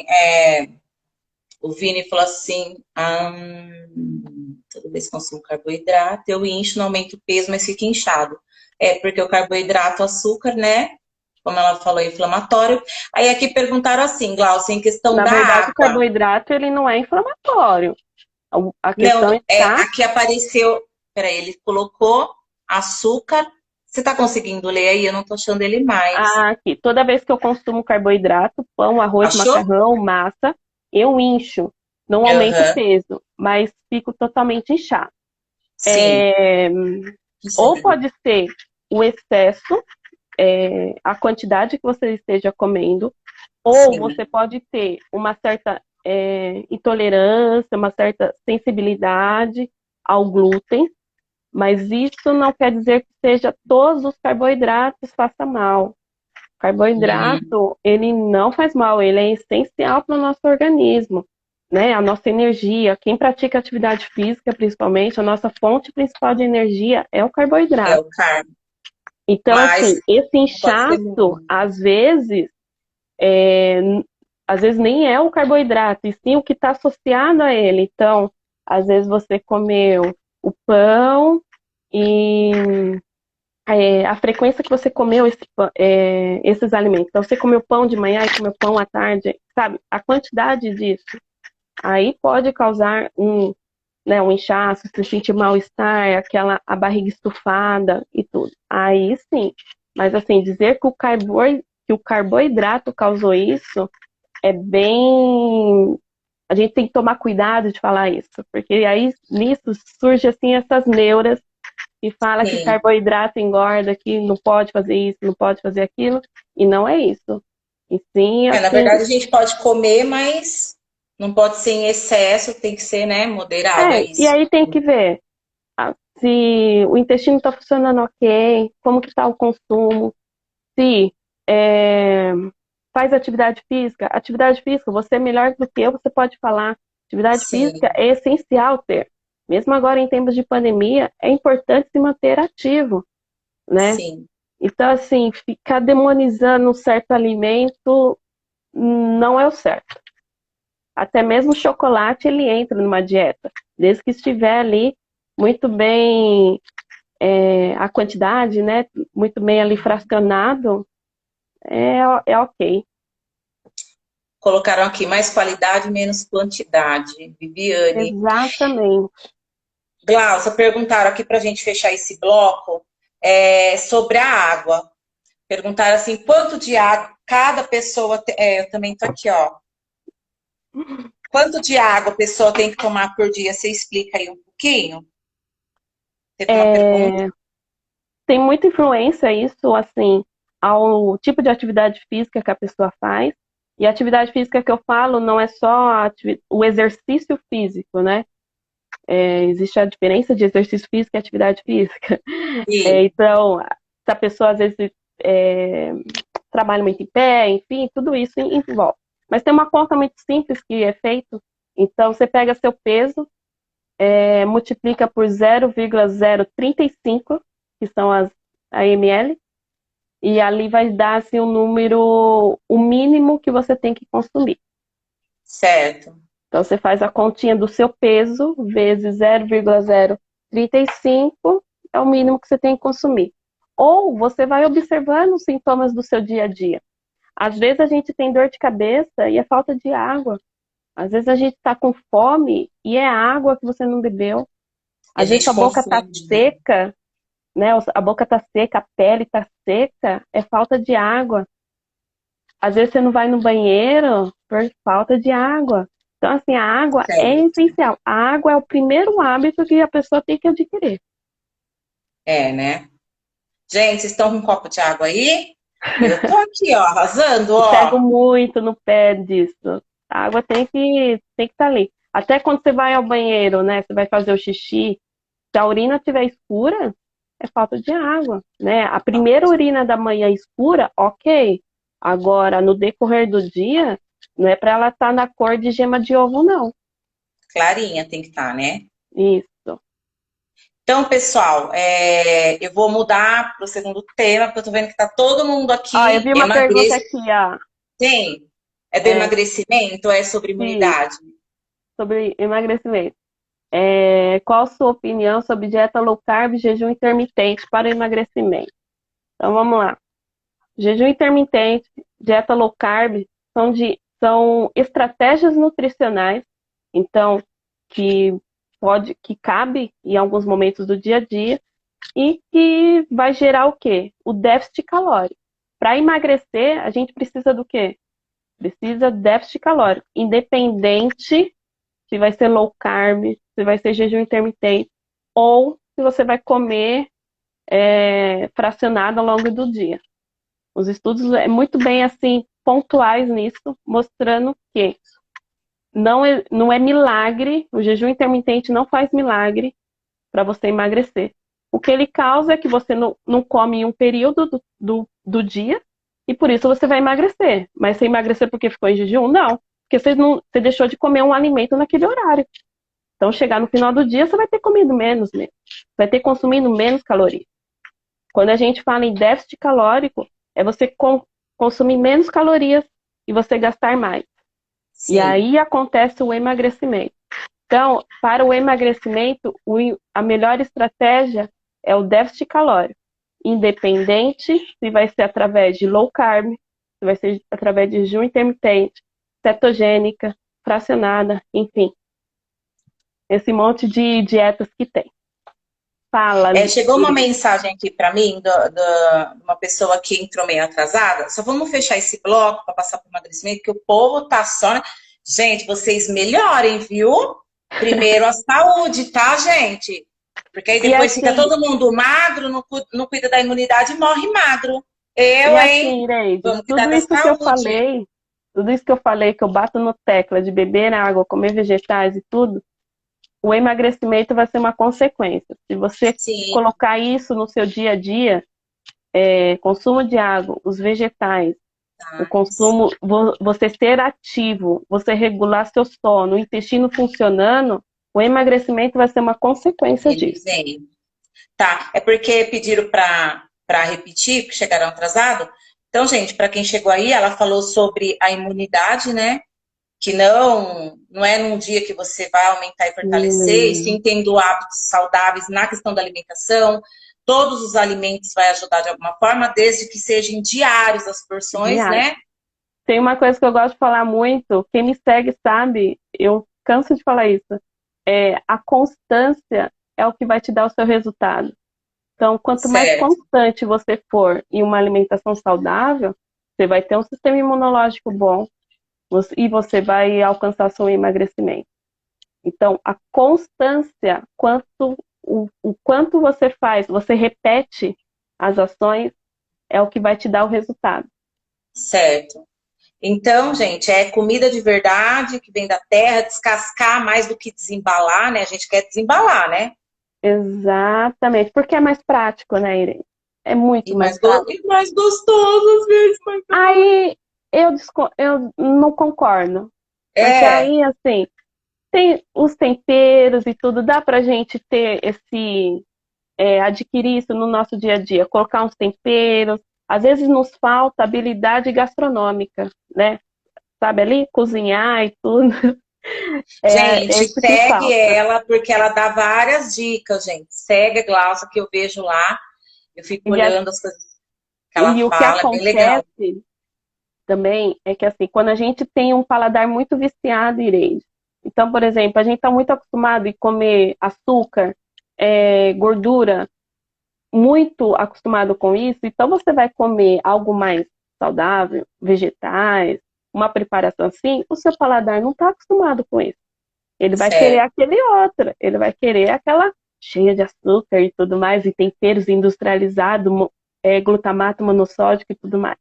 o Vini falou assim, toda vez que consumo carboidrato, eu incho, não aumento o peso, mas fico inchado. É, porque o carboidrato, o açúcar, né? Como ela falou, é inflamatório. Aí aqui perguntaram assim, Glaucia, em questão Na da verdade, o água. carboidrato ele não é inflamatório. A questão Não, está. aqui apareceu, peraí, ele colocou açúcar. Você tá conseguindo ler aí? Eu não tô achando ele mais. Aqui, toda vez que eu consumo carboidrato, pão, arroz, Achou? macarrão, massa, eu incho. Não aumento o Aham, peso, mas fico totalmente inchado. sim. É, ou pode ser o excesso, a quantidade que você esteja comendo, ou Sim. você pode ter uma certa intolerância, uma certa sensibilidade ao glúten, mas isso não quer dizer que seja todos os carboidratos faça mal. Uhum. Carboidrato, ele não faz mal, ele é essencial para o nosso organismo, né? A nossa energia, quem pratica atividade física, principalmente, a nossa fonte principal de energia é o É carboidrato. o carbo. Então, Mas assim, esse pode ser inchaço, muito. é, às vezes nem é o carboidrato, e sim o que está associado a ele. Então, às vezes você comeu o pão e a frequência que você comeu esses alimentos. Então, você comeu pão de manhã e comeu pão à tarde, sabe? A quantidade disso. Aí pode causar um inchaço, se sentir mal-estar, a barriga estufada e tudo. Aí sim. Mas assim, dizer que que o carboidrato causou isso é bem. A gente tem que tomar cuidado de falar isso, porque aí nisso surge assim essas neuras e fala que Sim. carboidrato engorda, que não pode fazer isso, não pode fazer aquilo, e não é isso. E sim, Na assim, verdade, a gente pode comer, mas Não pode ser em excesso, tem que ser, né, moderado, é E isso. aí tem que ver se o intestino está funcionando ok, como que está o consumo, se é, faz atividade física, você é melhor do que eu, você pode falar, atividade física Sim, é essencial ter. Mesmo agora em tempos de pandemia, é importante se manter ativo, né? sim. Então, assim, ficar demonizando um certo alimento não é o certo. Até mesmo o chocolate, ele entra numa dieta, desde que estiver ali muito bem, a quantidade, né? Muito bem ali fracionado, é ok. Colocaram aqui mais qualidade, menos quantidade. Viviane. Exatamente. Glaucia, perguntaram aqui para a gente fechar esse bloco sobre a água. Perguntaram assim, quanto de água cada pessoa... eu também tô aqui, ó. Quanto de água a pessoa tem que tomar por dia? Você explica aí um pouquinho? Teve uma pergunta? É, tem muita influência isso, assim, ao tipo de atividade física que a pessoa faz. E a atividade física que eu falo não é só o exercício físico, né? Existe a diferença de exercício físico e atividade física. Sim, Então, se a pessoa às vezes é, trabalha muito em pé, enfim, tudo isso envolve. Mas tem uma conta muito simples que é feito. Então, você pega seu peso, multiplica por 0,035, que são as AML, e ali vai dar assim, o número, o mínimo que você tem que consumir. certo. Então, você faz a continha do seu peso vezes 0,035 é o mínimo que você tem que consumir. Ou você vai observando os sintomas do seu dia a dia. Às vezes a gente tem dor de cabeça e é falta de água. Às vezes a gente está com fome e é água que você não bebeu. E a Às vezes a gente boca está confunde, né? seca, né? A boca está seca, a pele está seca, é falta de água. Às vezes você não vai no banheiro por falta de água. Então, assim, a água é Certo. essencial. A água é o primeiro hábito que a pessoa tem que adquirir. É, né? Gente, vocês estão com um copo de água aí? Eu tô aqui, ó, arrasando, Eu pego ó. muito no pé disso. A água tem que estar ali. Até quando você vai ao banheiro, né? Você vai fazer o xixi, se a urina estiver escura, é falta de água, né? A primeira urina da manhã escura, ok. Agora, no decorrer do dia, não é para ela estar na cor de gema de ovo, não. Clarinha tem que estar, né? Isso. Então, pessoal, eu vou mudar para o segundo tema, porque eu tô vendo que tá todo mundo Ó, eu aqui vi uma pergunta aqui, ó. Tem? É do É, emagrecimento ou é sobre sim, imunidade? sobre emagrecimento. Qual a sua opinião sobre dieta low carb e jejum intermitente para o emagrecimento? Então, vamos lá. Jejum intermitente, dieta low carb são estratégias nutricionais, então que que cabe em alguns momentos do dia a dia e que vai gerar o quê? O déficit calórico. Para emagrecer, a gente precisa do quê? Precisa de déficit calórico, independente se vai ser low carb, se vai ser jejum intermitente ou se você vai comer fracionado ao longo do dia. Os estudos muito bem assim pontuais nisso, mostrando que não é milagre, o jejum intermitente não faz milagre para você emagrecer. O que ele causa é que você não come em um período do dia e por isso você vai emagrecer. Mas você emagrecer porque ficou em jejum? Não. Porque você deixou de comer um alimento naquele horário. Então, chegar no final do dia, você vai ter comido menos mesmo. Vai ter consumido menos calorias. Quando a gente fala em déficit calórico, é você consumir menos calorias e você gastar mais. E Sim, aí acontece o emagrecimento. Então, para o emagrecimento, a melhor estratégia é o déficit calórico. Independente se vai ser através de low carb, se vai ser através de jejum intermitente, cetogênica, fracionada, enfim. Esse monte de dietas que tem. Fala, chegou uma Lili. mensagem aqui para mim de uma pessoa que entrou meio atrasada. Só vamos fechar esse bloco para passar para o emagrecimento, que o povo tá só, né? Gente, vocês melhorem, viu? Primeiro a saúde, tá, gente? Porque aí E depois fica assim, todo mundo magro, não cuida da imunidade e morre magro. e Eu, hein? assim, Ireide, Vamos cuidar tudo da isso que eu saúde. falei tudo isso que eu falei, que eu bato no tecla de beber água, comer vegetais e tudo, o emagrecimento vai ser uma consequência. Se você Sim, colocar isso no seu dia a dia, consumo de água, os vegetais, o tá. consumo, você ser ativo, você regular seu sono, o intestino funcionando, o emagrecimento vai ser uma consequência Ele disso. vem. Tá, é porque pediram para repetir, porque chegaram atrasado. Então, gente, para quem chegou aí, ela falou sobre a imunidade, né? Que não é num dia que você vai aumentar e fortalecer, e Hum, sim tendo hábitos saudáveis na questão da alimentação. Todos os alimentos vai ajudar de alguma forma, desde que sejam diários as porções, diário. né? Tem uma coisa que eu gosto de falar muito, quem me segue sabe, eu canso de falar isso. A constância é o que vai te dar o seu resultado. Então, quanto mais Certo, constante você for em uma alimentação saudável, você vai ter um sistema imunológico bom e você vai alcançar seu emagrecimento. Então, a constância, o quanto você faz, você repete as ações, é o que vai te dar o resultado. certo. Então, gente, é comida de verdade, que vem da terra, descascar mais do que desembalar, né? A gente quer desembalar, né? Exatamente, porque é mais prático, né, Irene? É muito mais prático. E mais gostoso às vezes, mas Aí eu não concordo, porque é, aí, assim, tem os temperos e tudo, dá pra gente ter adquirir isso no nosso dia a dia, colocar uns temperos. Às vezes nos falta habilidade gastronômica, né? Sabe ali, cozinhar e tudo. É gente, isso que segue falta. ela porque ela dá várias dicas, gente. Segue a Glaucia que eu vejo lá. Eu fico E, a- olhando as coisas que ela e o que fala, é bem legal. acontece também é que assim, quando a gente tem um paladar muito viciado, Irene. Então, por exemplo, a gente está muito acostumado a comer açúcar, gordura, muito acostumado com isso, então você vai comer algo mais saudável, vegetais, uma preparação assim, o seu paladar não está acostumado com isso. Ele vai querer Certo, aquele outro, ele vai querer aquela cheia de açúcar e tudo mais, e temperos industrializados, glutamato monossódico e tudo mais.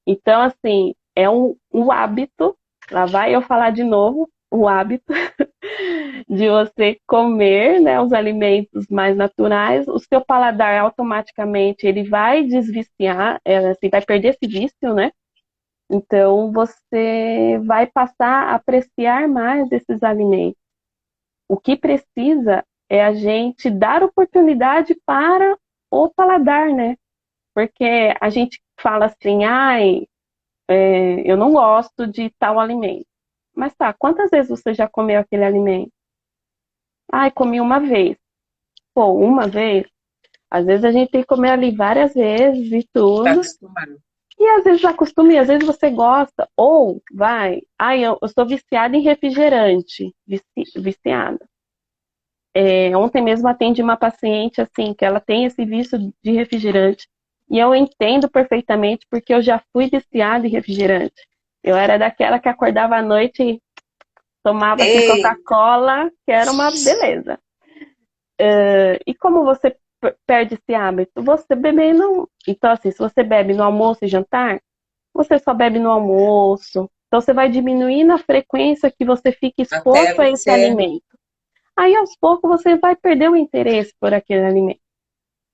Então, assim, é um hábito, lá vai eu falar de novo, o hábito de você comer, né, os alimentos mais naturais, o seu paladar automaticamente ele vai desviciar, assim, vai perder esse vício, né? Então você vai passar a apreciar mais esses alimentos. O que precisa é a gente dar oportunidade para o paladar, né? Porque a gente fala assim, ai, eu não gosto de tal alimento. Mas tá, quantas vezes você já comeu aquele alimento? Ai, comi uma vez. Pô, uma vez? Às vezes a gente tem que comer ali várias vezes e tá tudo. acostumado. E às vezes acostuma e às vezes você gosta. Ou vai, ai, eu sou viciada em refrigerante. Viciada. Ontem mesmo atendi uma paciente assim, que ela tem esse vício de refrigerante. E eu entendo perfeitamente porque eu já fui viciada em refrigerante. Eu era daquela que acordava à noite e tomava assim Ei, Coca-Cola, que era uma beleza. E como você perde esse hábito? Você beber não. Então, assim, se você bebe no almoço e jantar, você só bebe no almoço. Então, você vai diminuindo a frequência que você fica até exposto a esse você. alimento. Aí, aos poucos, você vai perder o interesse por aquele alimento,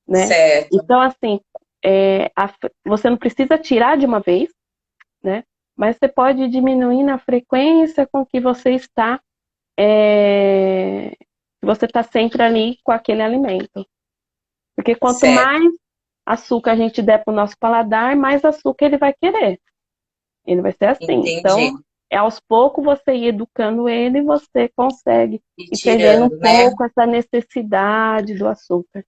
né? Certo. Então, assim, você não precisa tirar de uma vez, né? Mas você pode diminuir na frequência com que você está sempre ali com aquele alimento. Porque quanto Certo, mais açúcar a gente der para o nosso paladar, mais açúcar ele vai querer. Ele vai ser assim. entendi. Então, aos poucos você ir educando ele, você consegue E ir perdendo um tirando, né? pouco essa necessidade do açúcar.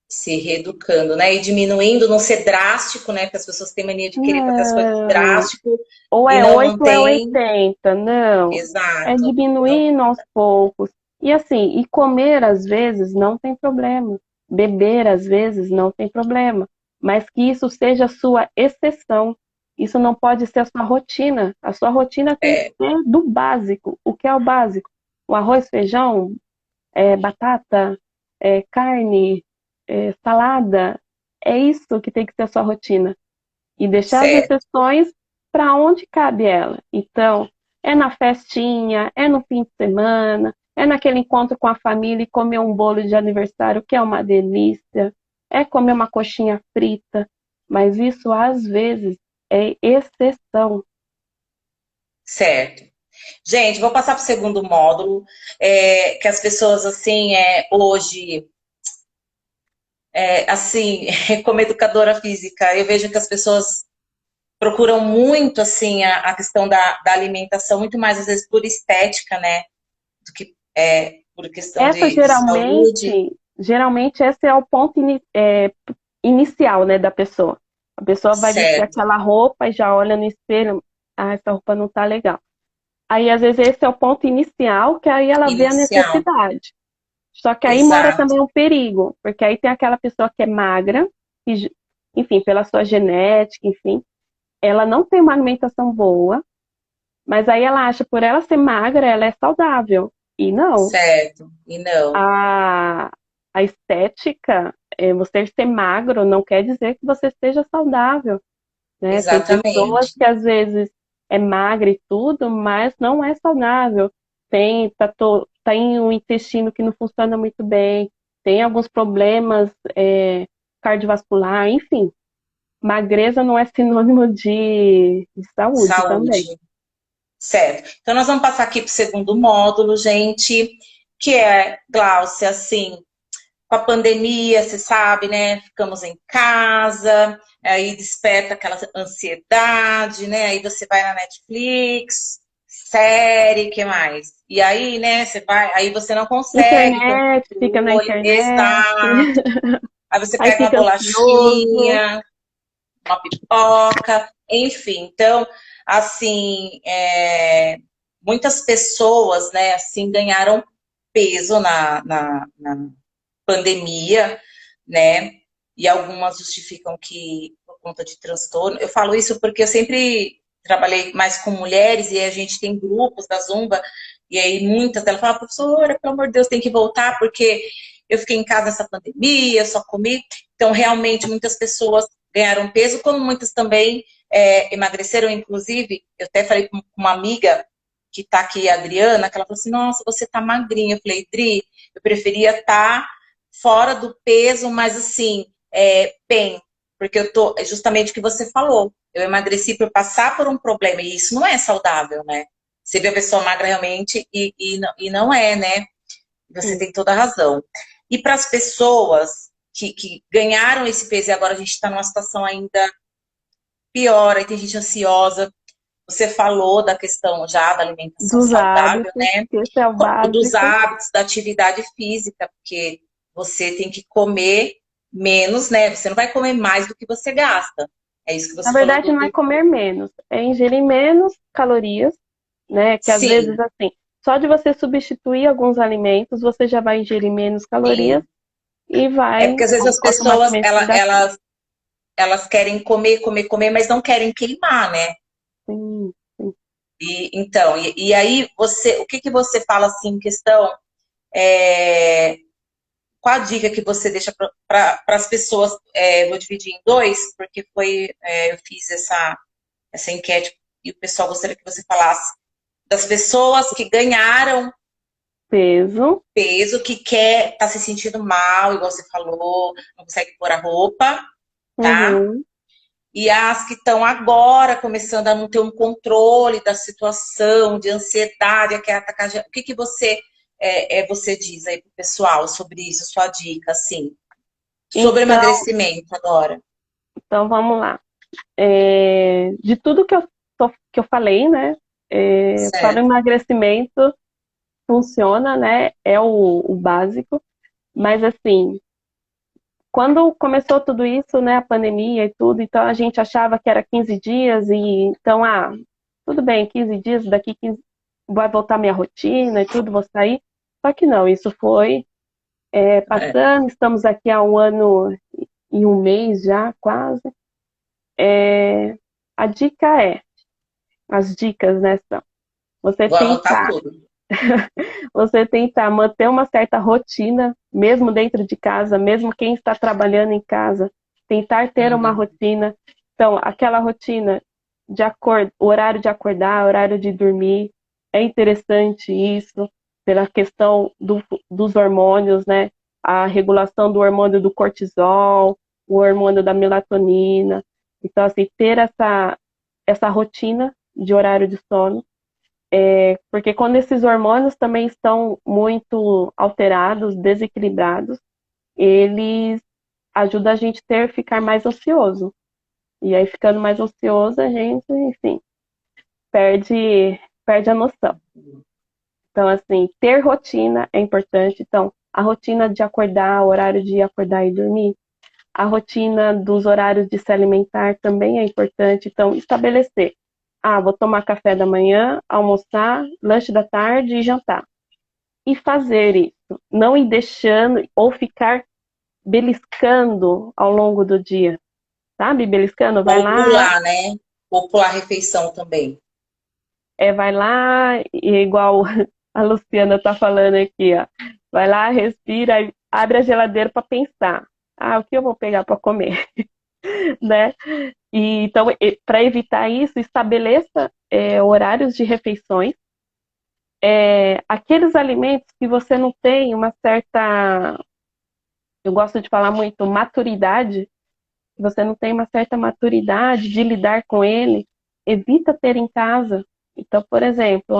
Se reeducando, né? E diminuindo, não ser drástico, né? Porque as pessoas têm mania de querer fazer as coisas Não, drástico ou e é não 8 ou é mantém. 80, não. É Exato. Não, diminuindo aos poucos. E assim, e comer às vezes não tem problema. Beber às vezes não tem problema. Mas que isso seja a sua exceção. Isso não pode ser a sua rotina. A sua rotina tem que é, ser do básico. O que é o básico? O arroz, feijão, batata, carne, salada. É isso que tem que ser a sua rotina. E deixar as certo. exceções para onde cabe ela. Então, é na festinha, é no fim de semana, é naquele encontro com a família e comer um bolo de aniversário, que é uma delícia, é comer uma coxinha frita, mas isso às vezes é exceção. Certo. Gente, vou passar para o segundo módulo, que as pessoas, assim, hoje, assim, como educadora física, eu vejo que as pessoas procuram muito, assim, a questão da alimentação, muito mais, às vezes, por estética, né, do que por questão Essa de saúde. geralmente esse é o ponto inicial, né, da pessoa. A pessoa vai vestir Certo. aquela roupa e já olha no espelho, ah, essa roupa não tá legal. Aí, às vezes, esse é o ponto inicial, que aí ela vê a Inicial. necessidade. Só que aí mora Exato. também um perigo, porque aí tem aquela pessoa que é magra, que, enfim, pela sua genética, enfim, ela não tem uma alimentação boa, mas aí ela acha, por ela ser magra, ela é saudável. E não. Certo. E não. A, a estética, você ser magro não quer dizer que você esteja saudável, né? Tem pessoas Exatamente. que às vezes é magra e tudo, mas não é saudável. Tem um intestino que não funciona muito bem, tem alguns problemas cardiovascular, enfim. Magreza não é sinônimo de saúde também. Saúde. Certo. Então, nós vamos passar aqui para o segundo módulo, gente, que é, Gláucia, assim, com a pandemia, você sabe, né? Ficamos em casa, aí desperta aquela ansiedade, né? Aí você vai na Netflix, série, que mais? E aí, né, você vai, aí você não consegue ter um Internet, fica na controle, internet, exato. Aí você aí pega uma fica ansioso. bolachinha, uma pipoca, enfim. Então, assim, muitas pessoas, né, assim, ganharam peso na pandemia, né? E algumas justificam que por conta de transtorno. Eu falo isso porque eu sempre trabalhei mais com mulheres e a gente tem grupos da Zumba e aí muitas delas falam, professora, pelo amor de Deus, tem que voltar porque eu fiquei em casa nessa pandemia, eu só comi. Então, realmente, muitas pessoas ganharam peso, como muitas também emagreceram. Inclusive, eu até falei com uma amiga que está aqui, a Adriana, que ela falou assim, nossa, você tá magrinha. Eu falei, Dri, eu preferia estar fora do peso, mas assim, bem, porque eu tô, é justamente o que você falou, eu emagreci por passar por um problema, e isso não é saudável, né? Você vê a pessoa magra realmente e não é, né? Você Sim. tem toda a razão. E para as pessoas que ganharam esse peso e agora a gente está numa situação ainda pior, aí tem gente ansiosa, você falou da questão já da alimentação Dos saudável, hábitos, né? que esse é o Dos básico. hábitos, da atividade física, porque você tem que comer menos, né? Você não vai comer mais do que você gasta. É isso que Na você falou verdade, não é comer menos, é ingerir menos calorias, né? Que às vezes, Sim, assim, só de você substituir alguns alimentos, você já vai ingerir menos calorias sim. e É vai porque às vezes as pessoas, automaticamente dar conta. elas querem comer, comer, comer, mas não querem queimar, né? Sim, sim. Então, e aí você, o que que você fala assim em questão, é, qual a dica que você deixa para as pessoas, vou dividir em dois, porque eu fiz essa enquete e o pessoal gostaria que você falasse das pessoas que ganharam Peso. peso, que tá se sentindo mal, igual você falou, não consegue pôr a roupa, tá? Uhum. E as que estão agora começando a não ter um controle da situação, de ansiedade, que é atacar. O que que você diz aí pro pessoal sobre isso, sua dica, assim, sobre Então, emagrecimento agora? então vamos lá. De tudo que eu falei, né? Para o Certo. emagrecimento funciona, né? É o básico. Mas assim, quando começou tudo isso, né, a pandemia e tudo, então a gente achava que era 15 dias e então, tudo bem, 15 dias, daqui 15 vai voltar minha rotina e tudo, vou sair. Só que não, isso foi É, passando, estamos aqui há um ano e um mês já, quase. A dica as dicas, né, são você vou anotar tentar, tudo. você tentar manter uma certa rotina, mesmo dentro de casa, mesmo quem está trabalhando em casa, tentar ter uma Uhum. rotina. Então, aquela rotina. o horário de acordar, o horário de dormir. É interessante isso, pela questão dos hormônios, né? A regulação do hormônio do cortisol, o hormônio da melatonina. Então, assim, ter essa rotina de horário de sono, porque quando esses hormônios também estão muito alterados, desequilibrados, eles ajudam a gente ficar mais ansioso. E aí, ficando mais ansioso, a gente, enfim, perde a noção. Então, assim, ter rotina é importante. Então, a rotina de acordar, o horário de acordar e dormir, a rotina dos horários de se alimentar também é importante. Então, estabelecer. Ah, vou tomar café da manhã, almoçar, lanche da tarde e jantar. E fazer isso. Não ir deixando ou ficar beliscando ao longo do dia. Sabe? Beliscando, vai Ou lá, pular, né? Ou pular a refeição também. vai lá, e igual a Luciana tá falando aqui, ó. Vai lá, respira, abre a geladeira para pensar. Ah, o que eu vou pegar para comer, né? E, então, para evitar isso, estabeleça horários de refeições. Aqueles alimentos que você não tem uma certa, eu gosto de falar muito, maturidade, que você não tem uma certa maturidade de lidar com ele, evita ter em casa. Então, por exemplo,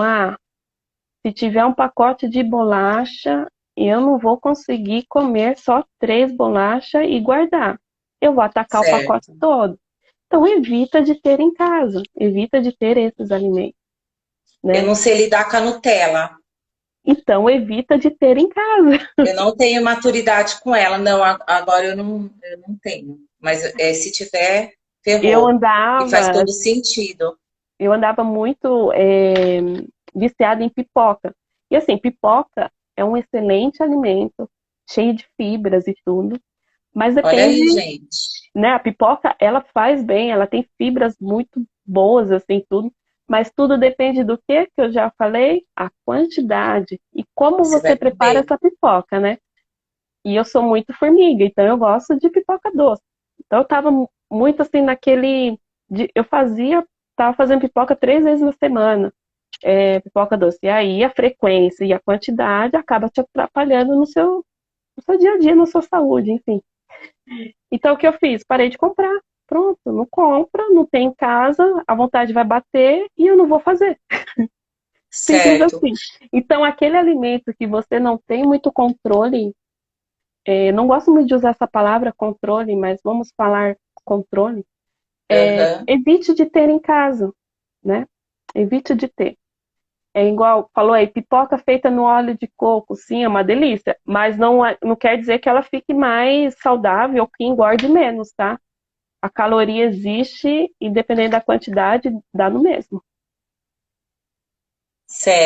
se tiver um pacote de bolacha, eu não vou conseguir comer só 3 bolachas e guardar. Eu vou atacar o pacote Certo. todo. Então, evita de ter em casa, evita de ter esses alimentos, Eu né? não sei lidar com a Nutella. Então, evita de ter em casa. Eu não tenho maturidade com ela. Não, agora eu não tenho. Mas se tiver, Eu ferrou. E faz andava, todo sentido. eu andava muito viciada em pipoca. E assim, pipoca é um excelente alimento, cheio de fibras e tudo, mas Olha depende, aí, gente. né? A pipoca, ela faz bem, ela tem fibras muito boas, assim, tudo. Mas tudo depende do que eu já falei, a quantidade e como Você você vai prepara comer. essa pipoca, né? E eu sou muito formiga, então eu gosto de pipoca doce. Então eu tava muito assim naquele. Eu tava fazendo pipoca 3 vezes na semana, pipoca doce. E aí a frequência e a quantidade acaba te atrapalhando no seu dia a dia, na sua saúde, enfim. Então, o que eu fiz? Parei de comprar. Pronto, não compra, não tem em casa, a vontade vai bater e eu não vou fazer. Simples Certo. assim. Então, aquele alimento que você não tem muito controle, não gosto muito de usar essa palavra controle, mas vamos falar controle, Aham. evite de ter em casa, né? Evite de ter. É igual, falou aí, pipoca feita no óleo de coco, sim, é uma delícia, mas não quer dizer que ela fique mais saudável ou que engorde menos, tá? A caloria existe e dependendo da quantidade, dá no mesmo.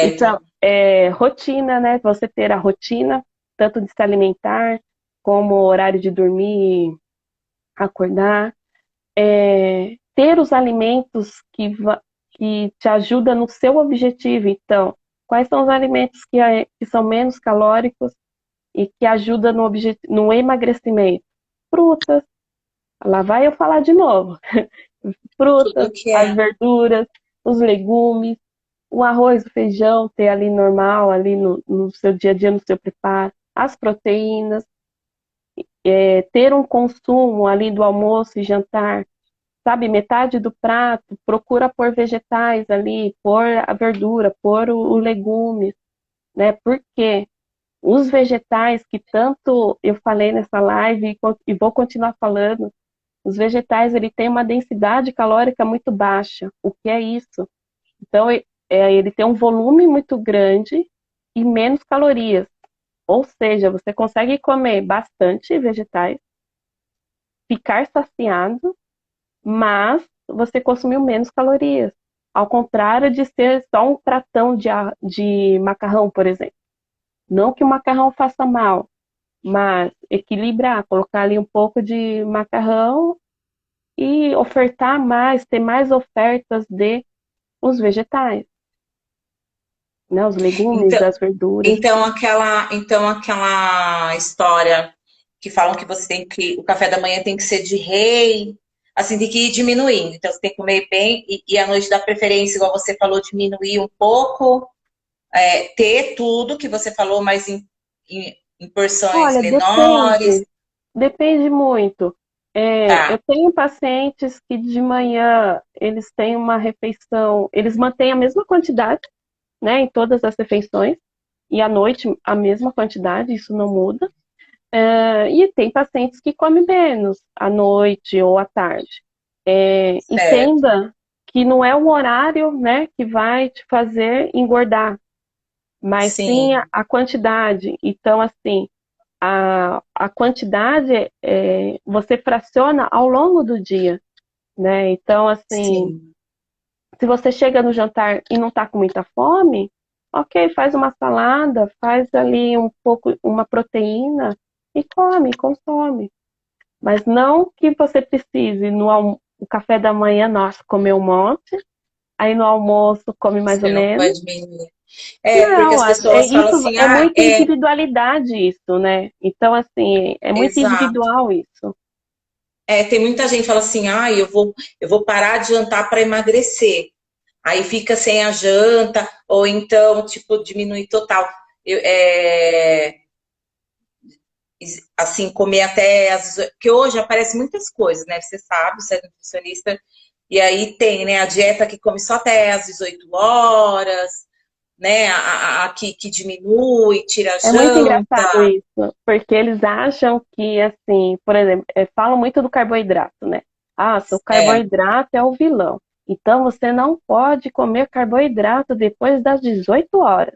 Então, Certo. rotina, né? Você ter a rotina, tanto de se alimentar, como o horário de dormir, acordar. Ter os alimentos que te ajudam no seu objetivo. Então, quais são os alimentos que são menos calóricos e que ajudam no emagrecimento? Frutas, lá vai eu falar de novo. Frutas, Tudo que as é. verduras, os legumes, o arroz, o feijão, ter ali normal, ali no seu dia a dia, no seu preparo, as proteínas, ter um consumo ali do almoço e jantar, sabe, metade do prato, procura pôr vegetais ali, pôr a verdura, pôr o legume, né? Porque os vegetais que tanto eu falei nessa live e vou continuar falando, os vegetais ele tem uma densidade calórica muito baixa. O que é isso? Então ele tem um volume muito grande e menos calorias. Ou seja, você consegue comer bastante vegetais, ficar saciado, mas você consumiu menos calorias. Ao contrário de ser só um pratão de macarrão, por exemplo. Não que o macarrão faça mal, mas equilibrar, colocar ali um pouco de macarrão e ofertar mais, ter mais ofertas de os vegetais, né? Os legumes, Então, as verduras. então aquela história que falam que você tem que o café da manhã tem que ser de rei. assim, tem que ir diminuindo. Então, você tem que comer bem e à noite dá preferência, igual você falou, diminuir um pouco, ter tudo que você falou, mas em porções Olha, menores. depende muito. Eu Tá, tenho pacientes que de manhã eles têm uma refeição, eles mantêm a mesma quantidade, né, em todas as refeições, e à noite a mesma quantidade, isso não muda. E tem pacientes que comem menos à noite ou à tarde. certo. Entenda que não é o horário, né, que vai te fazer engordar, mas sim Sim, a quantidade. Então, assim, a quantidade você fraciona ao longo do dia, né? Então, assim, sim. se você chega no jantar e não está com muita fome, ok, faz uma salada, faz ali um pouco, uma proteína e come, consome. Mas não que você precise no café da manhã, nossa, comer um monte, aí no almoço come mais ou Você não menos. pode diminuir. É, porque Não, as pessoas falam isso assim, é ah, muita individualidade isso, né? Então, assim, é muito exato. individual isso. Tem muita gente que fala assim, ah, eu vou parar de jantar para emagrecer. Aí fica sem a janta, ou então, tipo, diminui total. Assim, comer até as 18, porque hoje aparecem muitas coisas, né? Você sabe, você é nutricionista, e aí tem, né, a dieta que come só até as 18 horas, né? A que diminui, tira a É muito engraçado janta. isso, porque eles acham que, assim, por exemplo, falam muito do carboidrato, né? Ah, o É, carboidrato é o vilão. Então você não pode comer carboidrato depois das 18 horas,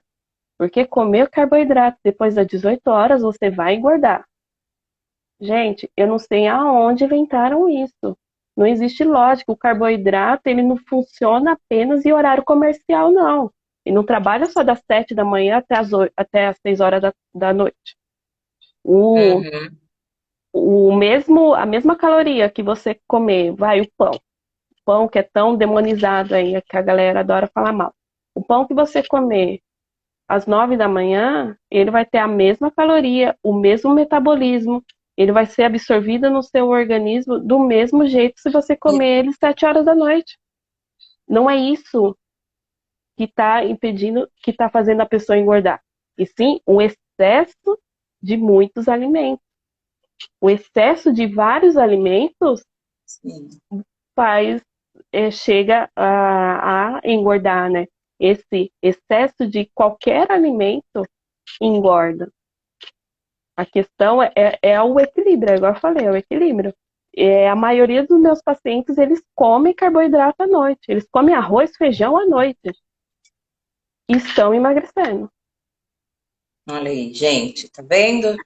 porque comer carboidrato depois das 18 horas você vai engordar. Gente, eu não sei aonde inventaram isso. Não existe lógica. O carboidrato, ele não funciona apenas em horário comercial, não. E não trabalha só das 7 da manhã até as 6 horas da noite. O, uhum, a mesma caloria que você comer, vai o pão que é tão demonizado aí, que a galera adora falar mal. O pão que você comer às 9 da manhã, ele vai ter a mesma caloria, o mesmo metabolismo, ele vai ser absorvido no seu organismo do mesmo jeito se você comer ele às 7 horas da noite. Não é isso que está impedindo, que está fazendo a pessoa engordar. E sim, o excesso de muitos alimentos. O excesso de vários alimentos sim. faz, chega a engordar, né? Esse excesso de qualquer alimento engorda. A questão é o equilíbrio, igual eu falei, é o equilíbrio. A maioria dos meus pacientes, eles comem carboidrato à noite. Eles comem arroz, feijão à noite. E estão emagrecendo. Olha aí, gente, tá vendo?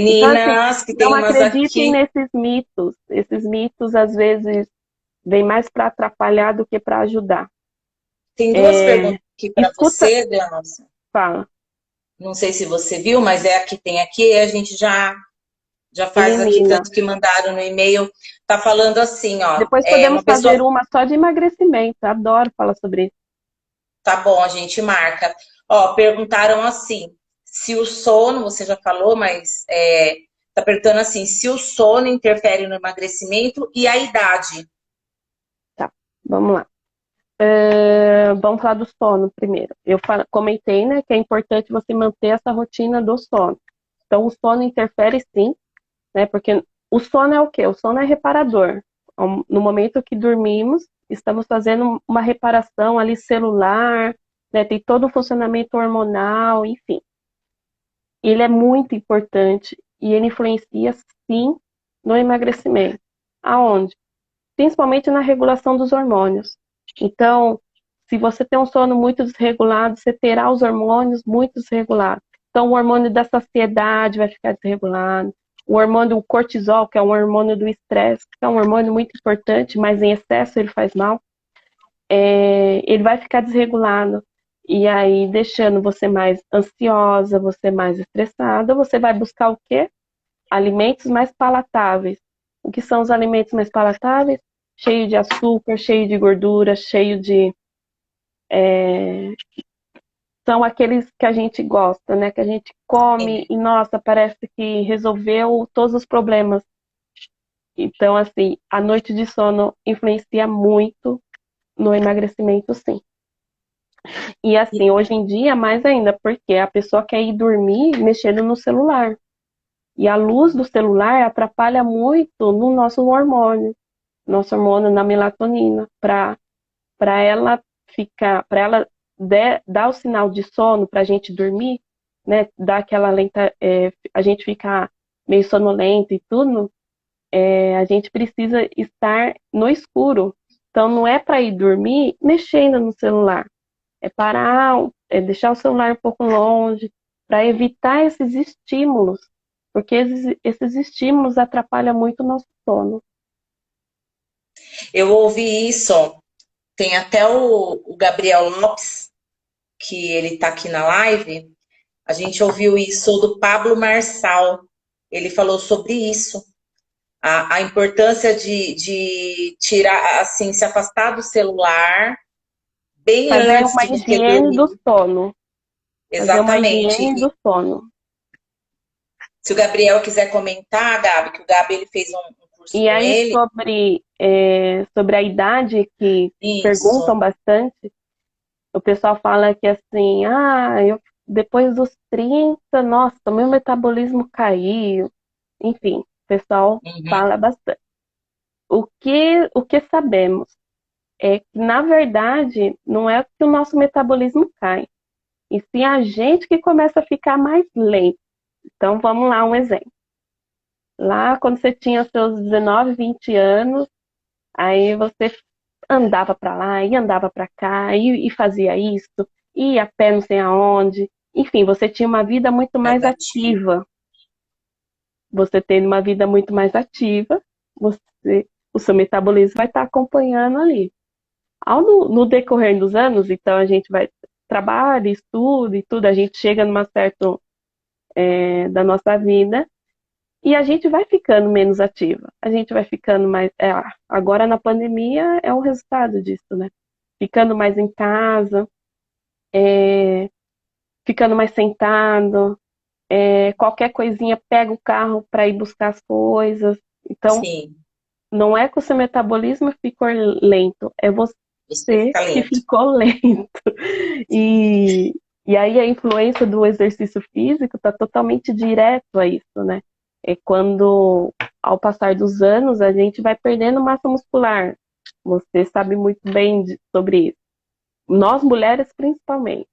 Então, assim, Meninas, que não tem umas acreditem aqui. nesses mitos. Esses mitos, às vezes, vêm mais para atrapalhar do que para ajudar. Tem duas É, perguntas aqui para escuta, você, Glaucia. fala, Não sei se você viu, mas é a que tem aqui, a gente já faz aqui, elimina. tanto que mandaram no e-mail, tá falando assim, ó, Depois uma podemos pessoa, fazer uma só de emagrecimento. Adoro falar sobre isso. tá bom, a gente marca. Ó, perguntaram assim, se o sono, você já falou, mas tá perguntando assim, se o sono interfere no emagrecimento e a idade. Tá, vamos lá. Vamos falar do sono primeiro. Eu comentei, né, que é importante você manter essa rotina do sono. Então, o sono interfere sim, né, porque o sono é o quê? O sono é reparador. No momento que dormimos, estamos fazendo uma reparação ali celular, né, tem todo o funcionamento hormonal, enfim. Ele é muito importante e ele influencia sim no emagrecimento. Aonde? Principalmente na regulação dos hormônios. Então, se você tem um sono muito desregulado, você terá os hormônios muito desregulados. Então, o hormônio da saciedade vai ficar desregulado. O hormônio o cortisol, que é um hormônio do estresse, que é um hormônio muito importante, mas em excesso ele faz mal, ele vai ficar desregulado. E aí, deixando você mais ansiosa, você mais estressada, você vai buscar o quê? Alimentos mais palatáveis. O que são os alimentos mais palatáveis? Cheio de açúcar, cheio de gordura, cheio de. é, São aqueles que a gente gosta, né? Que a gente come e, nossa, parece que resolveu todos os problemas. Então, assim, a noite de sono influencia muito no emagrecimento, sim. E assim, hoje em dia, mais ainda, porque a pessoa quer ir dormir mexendo no celular. E a luz do celular atrapalha muito no nosso hormônio na melatonina, para ela ficar, para ela dar o sinal de sono para a gente dormir, né? Dar aquela lenta, a gente ficar meio sonolento e tudo, a gente precisa estar no escuro. Então não é para ir dormir mexendo no celular, é parar, é deixar o celular um pouco longe, para evitar esses estímulos, porque esses estímulos atrapalham muito o nosso sono. Eu ouvi isso, tem até o Gabriel Lopes, que ele tá aqui na live, a gente ouviu isso do Pablo Marçal, ele falou sobre isso, a importância de tirar, assim, se afastar do celular bem Fazer antes uma de você higiene do dormir. sono. Fazer uma Exatamente. higiene do sono. Se o Gabriel quiser comentar, Gabi, que o Gabi ele fez um curso E com aí, ele, sobre a idade, que perguntam isso. bastante, o pessoal fala que assim, depois dos 30 nossa, meu metabolismo caiu. Enfim, o pessoal Uhum. fala bastante. O que sabemos é que, na verdade, não é que o nosso metabolismo cai, e sim a gente que começa a ficar mais lento. Então, vamos lá, um exemplo. Lá, quando você tinha seus 19, 20 anos, aí você andava para lá e andava para cá e fazia isso, ia a pé não sei aonde. Enfim, você tinha uma vida muito mais Adaptativo. ativa. Você tendo uma vida muito mais ativa, o seu metabolismo vai estar acompanhando ali. No decorrer dos anos, então a gente vai trabalha, estuda e tudo, a gente chega numa certa da nossa vida e a gente vai ficando menos ativa. A gente vai ficando mais. Agora na pandemia é o resultado disso, né? Ficando mais em casa, é, ficando mais sentado, qualquer coisinha pega o carro para ir buscar as coisas. Então, Sim, não é que o seu metabolismo ficou lento, é você você fica que lento. ficou lento. E, e aí a influência do exercício físico está totalmente direto a isso, né? É quando, ao passar dos anos, a gente vai perdendo massa muscular. Você sabe muito bem sobre isso. Nós mulheres, principalmente.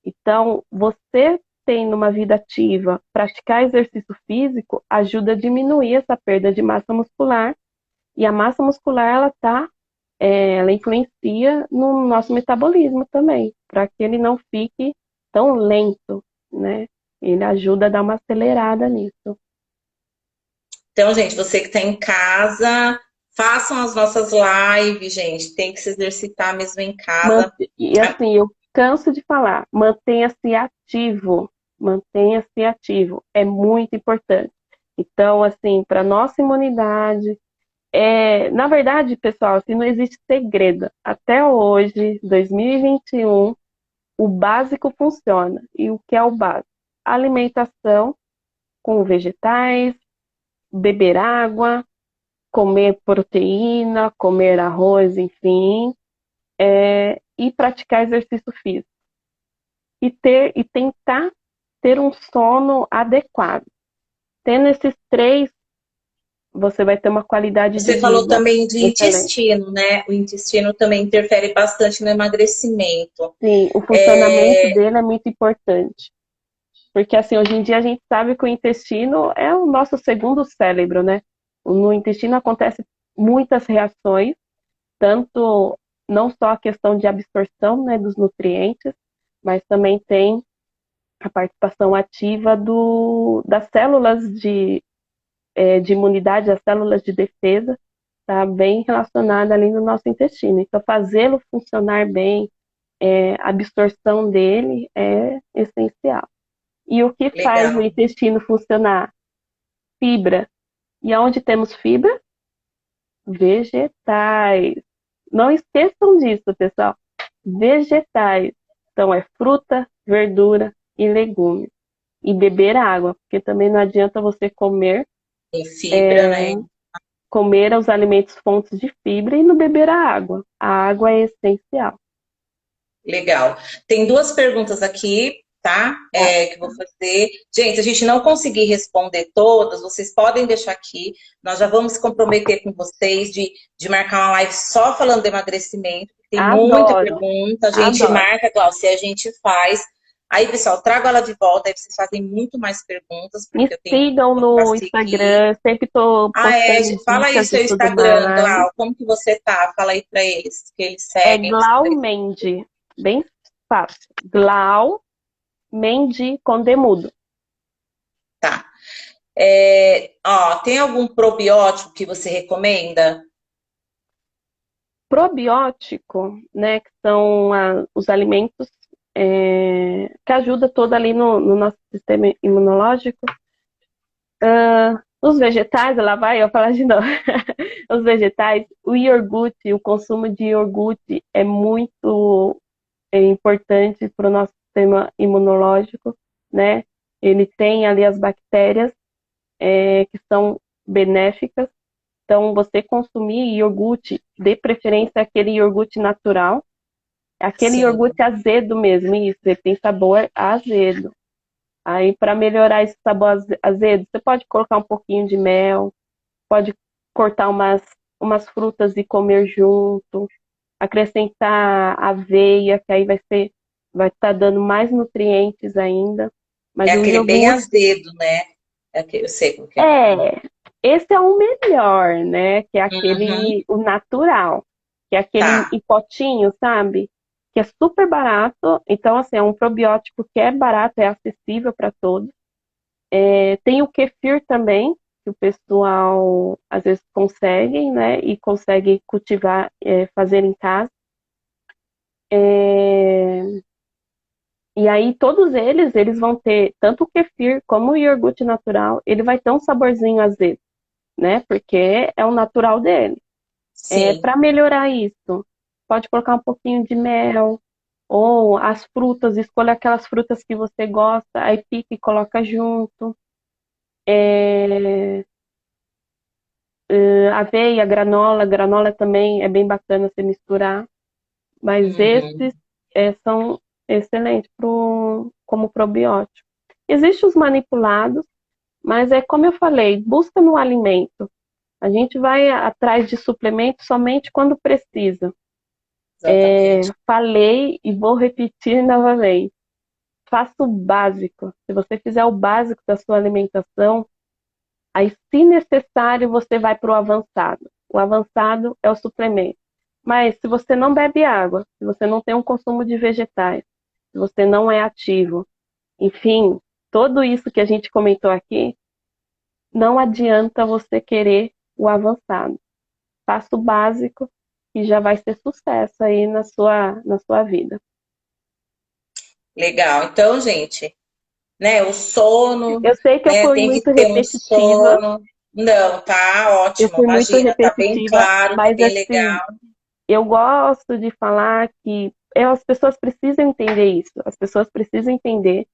Então, você tendo uma vida ativa, praticar exercício físico ajuda a diminuir essa perda de massa muscular. E a massa muscular, ela influencia no nosso metabolismo também, para que ele não fique tão lento, né? Ele ajuda a dar uma acelerada nisso. Então, gente, você que está em casa, façam as nossas lives, gente. Tem que se exercitar mesmo em casa. E assim, eu canso de falar, mantenha-se ativo, é muito importante. Então, assim, para nossa imunidade, na verdade, pessoal, assim, não existe segredo. Até hoje, 2021, o básico funciona. E o que é o básico? Alimentação com vegetais, beber água, comer proteína, comer arroz, enfim, e praticar exercício físico. E tentar ter um sono adequado. Tendo esses três, você vai ter uma qualidade de Você falou vida também de excelente. intestino, né? O intestino também interfere bastante no emagrecimento. Sim, o funcionamento É, dele é muito importante. Porque, assim, hoje em dia a gente sabe que o intestino é o nosso segundo cérebro, né? No intestino acontecem muitas reações, tanto não só a questão de absorção, né, dos nutrientes, mas também tem a participação ativa das células de imunidade, as células de defesa, está bem relacionada ali no nosso intestino. Então, fazê-lo funcionar bem, a absorção dele é essencial. E o que faz o legal. intestino funcionar? Fibra. E aonde temos fibra? Vegetais. Não esqueçam disso, pessoal. Vegetais. Então, é fruta, verdura e legumes. E beber água, porque também não adianta você comer Tem fibra, né? comer os alimentos fontes de fibra e no beber a água. A água é essencial. Legal. Tem duas perguntas aqui, tá? Tá? Que eu vou fazer. Gente, se a gente não conseguir responder todas, vocês podem deixar aqui. Nós já vamos se comprometer com vocês de marcar uma live só falando de emagrecimento. Tem muita Adoro, pergunta, a gente adoro. marca, Glaucia, a gente faz. Aí, pessoal, trago ela de volta, aí vocês fazem muito mais perguntas, Me porque eu tenho sigam para no seguir. Instagram, sempre estou Ah, postando fala aí dicas e seu tudo Instagram, mais. Glau, como que você tá? Fala aí para eles, que eles É seguem. Glau Mendi, bem fácil. Glau Mendi com demudo. Tá. Ó, tem algum probiótico que você recomenda? Probiótico, né, que são os alimentos que ajudam todo ali no nosso sistema imunológico. Os vegetais, lá vai eu falar de novo. Os vegetais, o iogurte, o consumo de iogurte é muito importante para o nosso sistema imunológico, né? Ele tem ali as bactérias que são benéficas. Então, você consumir iogurte, de preferência aquele iogurte natural, aquele Sim. iogurte azedo mesmo, isso, ele tem sabor azedo. Aí, para melhorar esse sabor azedo, você pode colocar um pouquinho de mel, pode cortar umas frutas e comer junto, acrescentar aveia, que aí vai estar dando mais nutrientes ainda. É Mas o aquele bem iogurte azedo, né? É aquele, eu sei como que é. esse é o melhor, né? Que é Uhum, o natural, que é aquele tá. em potinho, sabe? Que é super barato. Então, assim, é um probiótico que é barato, é acessível para todos. Tem o kefir também, que o pessoal às vezes consegue, né? E consegue cultivar, fazer em casa. É, E aí todos eles vão ter, tanto o kefir como o iogurte natural, ele vai ter um saborzinho azedo, né? Porque é o natural dele. Sim. Para melhorar isso, pode colocar um pouquinho de mel, ou as frutas, escolha aquelas frutas que você gosta, aí pica e coloca junto. É, aveia, granola também é bem bacana você misturar, mas esses Uhum. são excelentes como probiótico. Existem os manipulados, mas é como eu falei, busca no alimento. A gente vai atrás de suplementos somente quando precisa. Exatamente. Falei e vou repetir novamente. Faça o básico. Se você fizer o básico da sua alimentação, aí, se necessário, você vai para o avançado. O avançado é o suplemento. Mas se você não bebe água, se você não tem um consumo de vegetais, se você não é ativo, enfim, tudo isso que a gente comentou aqui, não adianta você querer o avançado. Faça o básico e já vai ser sucesso aí na sua vida. Legal. Então, gente, né, o sono, Eu sei que eu né, fui tem que muito ter um repetitiva, sono. Não, tá eu ótimo. fui muito Imagina, tá bem repetitiva, claro, tá mas bem assim, legal. eu gosto de falar que as pessoas precisam entender isso. As pessoas precisam entender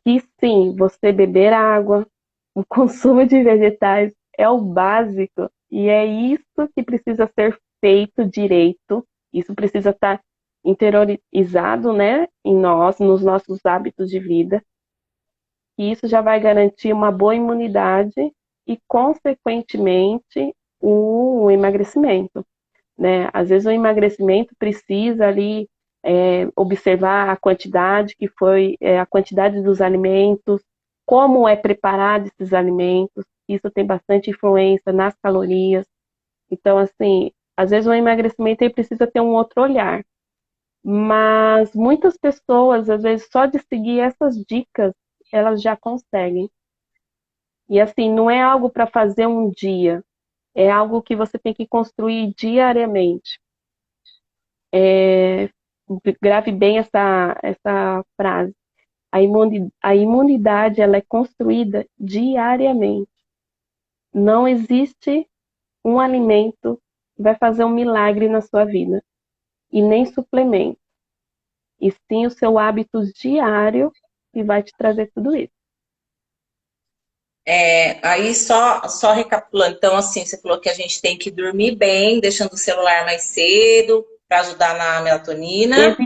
que sim, você beber água, o consumo de vegetais é o básico e é isso que precisa ser feito direito. Isso precisa estar interiorizado, né, em nós, nos nossos hábitos de vida. E isso já vai garantir uma boa imunidade e, consequentemente, o emagrecimento, né? Às vezes o emagrecimento precisa ali observar a quantidade que foi, a quantidade dos alimentos, como é preparado esses alimentos, isso tem bastante influência nas calorias. Então, assim, às vezes o emagrecimento ele precisa ter um outro olhar. Mas muitas pessoas, às vezes, só de seguir essas dicas, elas já conseguem. E assim, não é algo para fazer um dia, é algo que você tem que construir diariamente. É, grave bem essa frase. A imunidade ela é construída diariamente. Não existe um alimento que vai fazer um milagre na sua vida, e nem suplemento. E sim o seu hábito diário que vai te trazer tudo isso. Aí só recapitulando, então assim, você falou que a gente tem que dormir bem, deixando o celular mais cedo para ajudar na melatonina.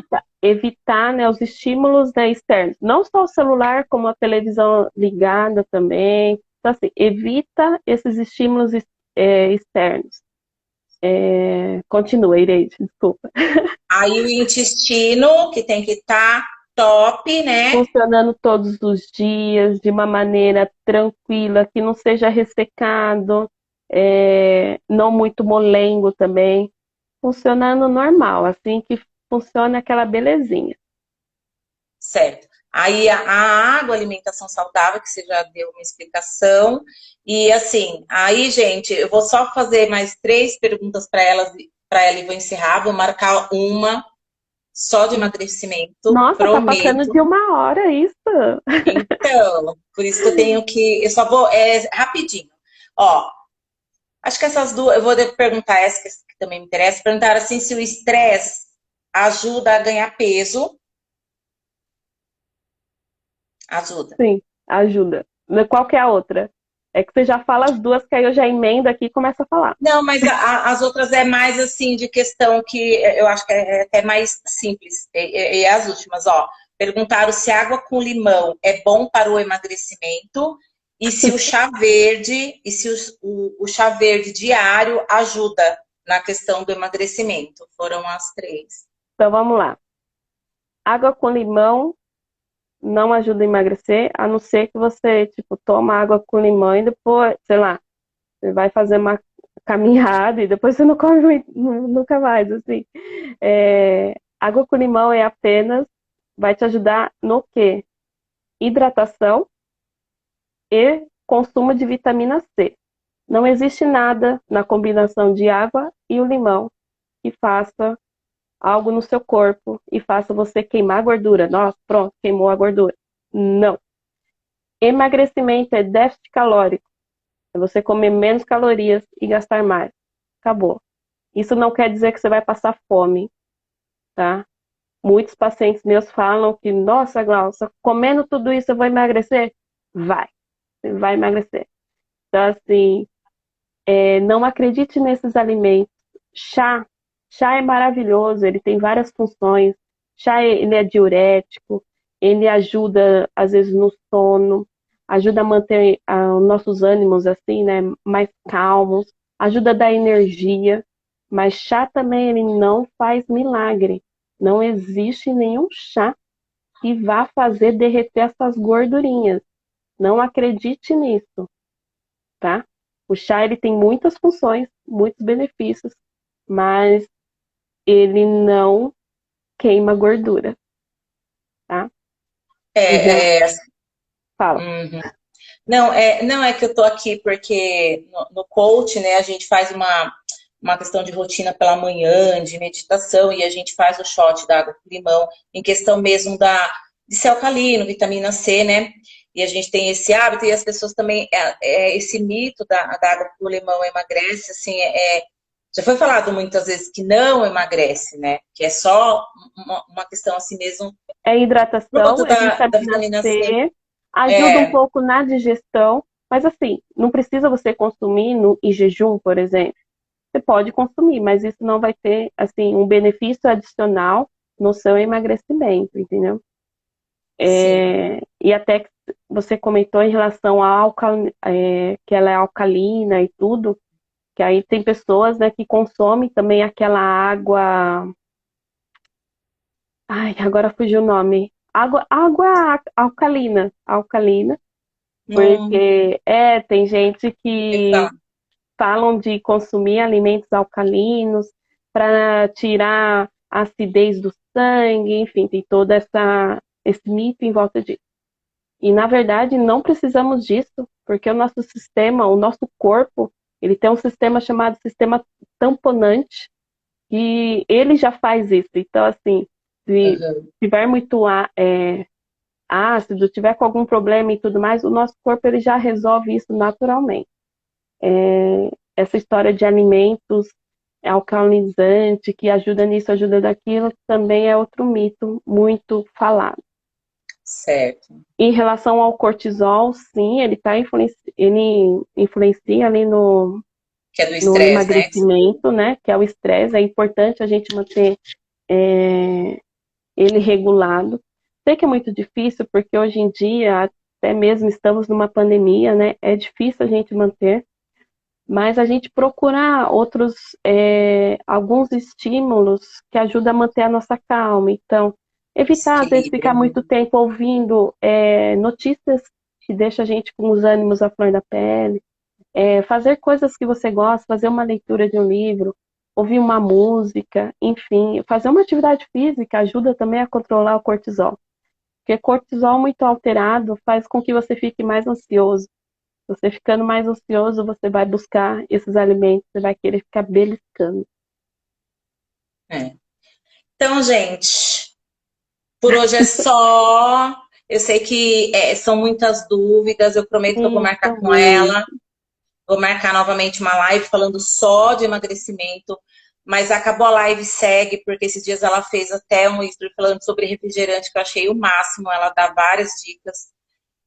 Evitar, né, os estímulos, né, externos. Não só o celular, como a televisão ligada também. Então, assim, evita esses estímulos externos. Continua, Ireide, desculpa. Aí o intestino, que tem que estar top, né? Funcionando todos os dias, de uma maneira tranquila, que não seja ressecado, não muito molengo também. Funcionando normal, assim que funciona aquela belezinha. Certo. Aí a água, alimentação saudável, que você já deu uma explicação. E assim, aí, gente, eu vou só fazer mais 3 perguntas para ela e vou encerrar. Vou marcar uma só de emagrecimento, Nossa, tá passando de prometo. 1 hora isso. Então, por isso que eu tenho que. Eu só vou. Rapidinho. Ó, acho que essas duas. Eu vou perguntar essa que também me interessa. Perguntar assim se o estresse ajuda a ganhar peso. Ajuda. Sim, ajuda. Qual que é a outra? É que você já fala as duas, que aí eu já emendo aqui e começo a falar. Não, mas as outras é mais assim de questão que eu acho que é até mais simples. E as últimas, ó. Perguntaram se água com limão é bom para o emagrecimento e se o chá verde e se o chá verde diário ajuda na questão do emagrecimento. Foram as 3. Então vamos lá. Água com limão não ajuda a emagrecer, a não ser que você, tipo, toma água com limão e depois, sei lá, você vai fazer uma caminhada e depois você não come nunca mais, assim. Água com limão vai te ajudar no quê? Hidratação e consumo de vitamina C. Não existe nada na combinação de água e o limão que faça algo no seu corpo e faça você queimar a gordura. Nossa, pronto, queimou a gordura. Não. Emagrecimento é déficit calórico. É você comer menos calorias e gastar mais. Acabou. Isso não quer dizer que você vai passar fome, tá? Muitos pacientes meus falam que, nossa, Glaucia, comendo tudo isso eu vou emagrecer? Vai, você vai emagrecer. Então, assim, não acredite nesses alimentos. Chá, chá é maravilhoso, ele tem várias funções. Chá, ele é diurético, ele ajuda, às vezes, no sono, ajuda a manter os nossos ânimos, assim, né, mais calmos, ajuda a dar energia. Mas chá também, ele não faz milagre. Não existe nenhum chá que vá fazer derreter essas gordurinhas. Não acredite nisso, tá? O chá ele tem muitas funções, muitos benefícios, mas ele não queima gordura, tá? Já É, é, fala. uhum. Não é que eu tô aqui porque no coach, né, a gente faz uma questão de rotina pela manhã, de meditação, e a gente faz o shot da água com limão, em questão mesmo de ser alcalino, vitamina C, né? E a gente tem esse hábito, e as pessoas também, esse mito da água com limão emagrece, assim, já foi falado muitas vezes que não emagrece, né? Que é só uma questão assim mesmo, É por conta hidratação, é da vitamina vitamina C. C, ajuda um É, pouco na digestão, mas assim, não precisa você consumir em jejum, por exemplo. Você pode consumir, mas isso não vai ter assim um benefício adicional no seu emagrecimento, entendeu? sim. E até que você comentou em relação que ela é alcalina e tudo, que aí tem pessoas, né, que consomem também aquela água. Ai, agora fugiu o nome. Água alcalina, Não, porque tem gente que legal. falam de consumir alimentos alcalinos para tirar a acidez do sangue, enfim, tem esse mito em volta disso. E na verdade não precisamos disso, porque o nosso sistema, o nosso corpo, ele tem um sistema chamado sistema tamponante, e ele já faz isso. Então, assim, se Uhum. tiver muito ácido, tiver com algum problema e tudo mais, o nosso corpo ele já resolve isso naturalmente. Essa história de alimentos alcalinizante, que ajuda nisso, ajuda daquilo, também é outro mito muito falado. certo. Em relação ao cortisol, sim, ele influencia ali Que é do no estresse, né? Que você falou. emagrecimento, né? Que é o estresse. É importante a gente manter é, ele regulado. Sei que é muito difícil, porque hoje em dia, até mesmo estamos numa pandemia, né? É difícil a gente manter, mas a gente procurar alguns estímulos que ajudam a manter a nossa calma. Então, Esse evitar, às vezes, equilíbrio, ficar né? muito tempo ouvindo notícias que deixam a gente com os ânimos à flor da pele, fazer coisas que você gosta, fazer uma leitura de um livro, ouvir uma música, enfim, fazer uma atividade física ajuda também a controlar o cortisol. Porque cortisol muito alterado faz com que você fique mais ansioso. Você ficando mais ansioso, você vai buscar esses alimentos, você vai querer ficar beliscando. É. Então, gente, por hoje é só. Eu sei que são muitas dúvidas. Eu prometo que eu vou Sim, marcar são com muito. ela. Vou marcar novamente uma live falando só de emagrecimento. Mas acabou a live, segue, porque esses dias ela fez até um story falando sobre refrigerante, que eu achei o máximo. Ela dá várias dicas.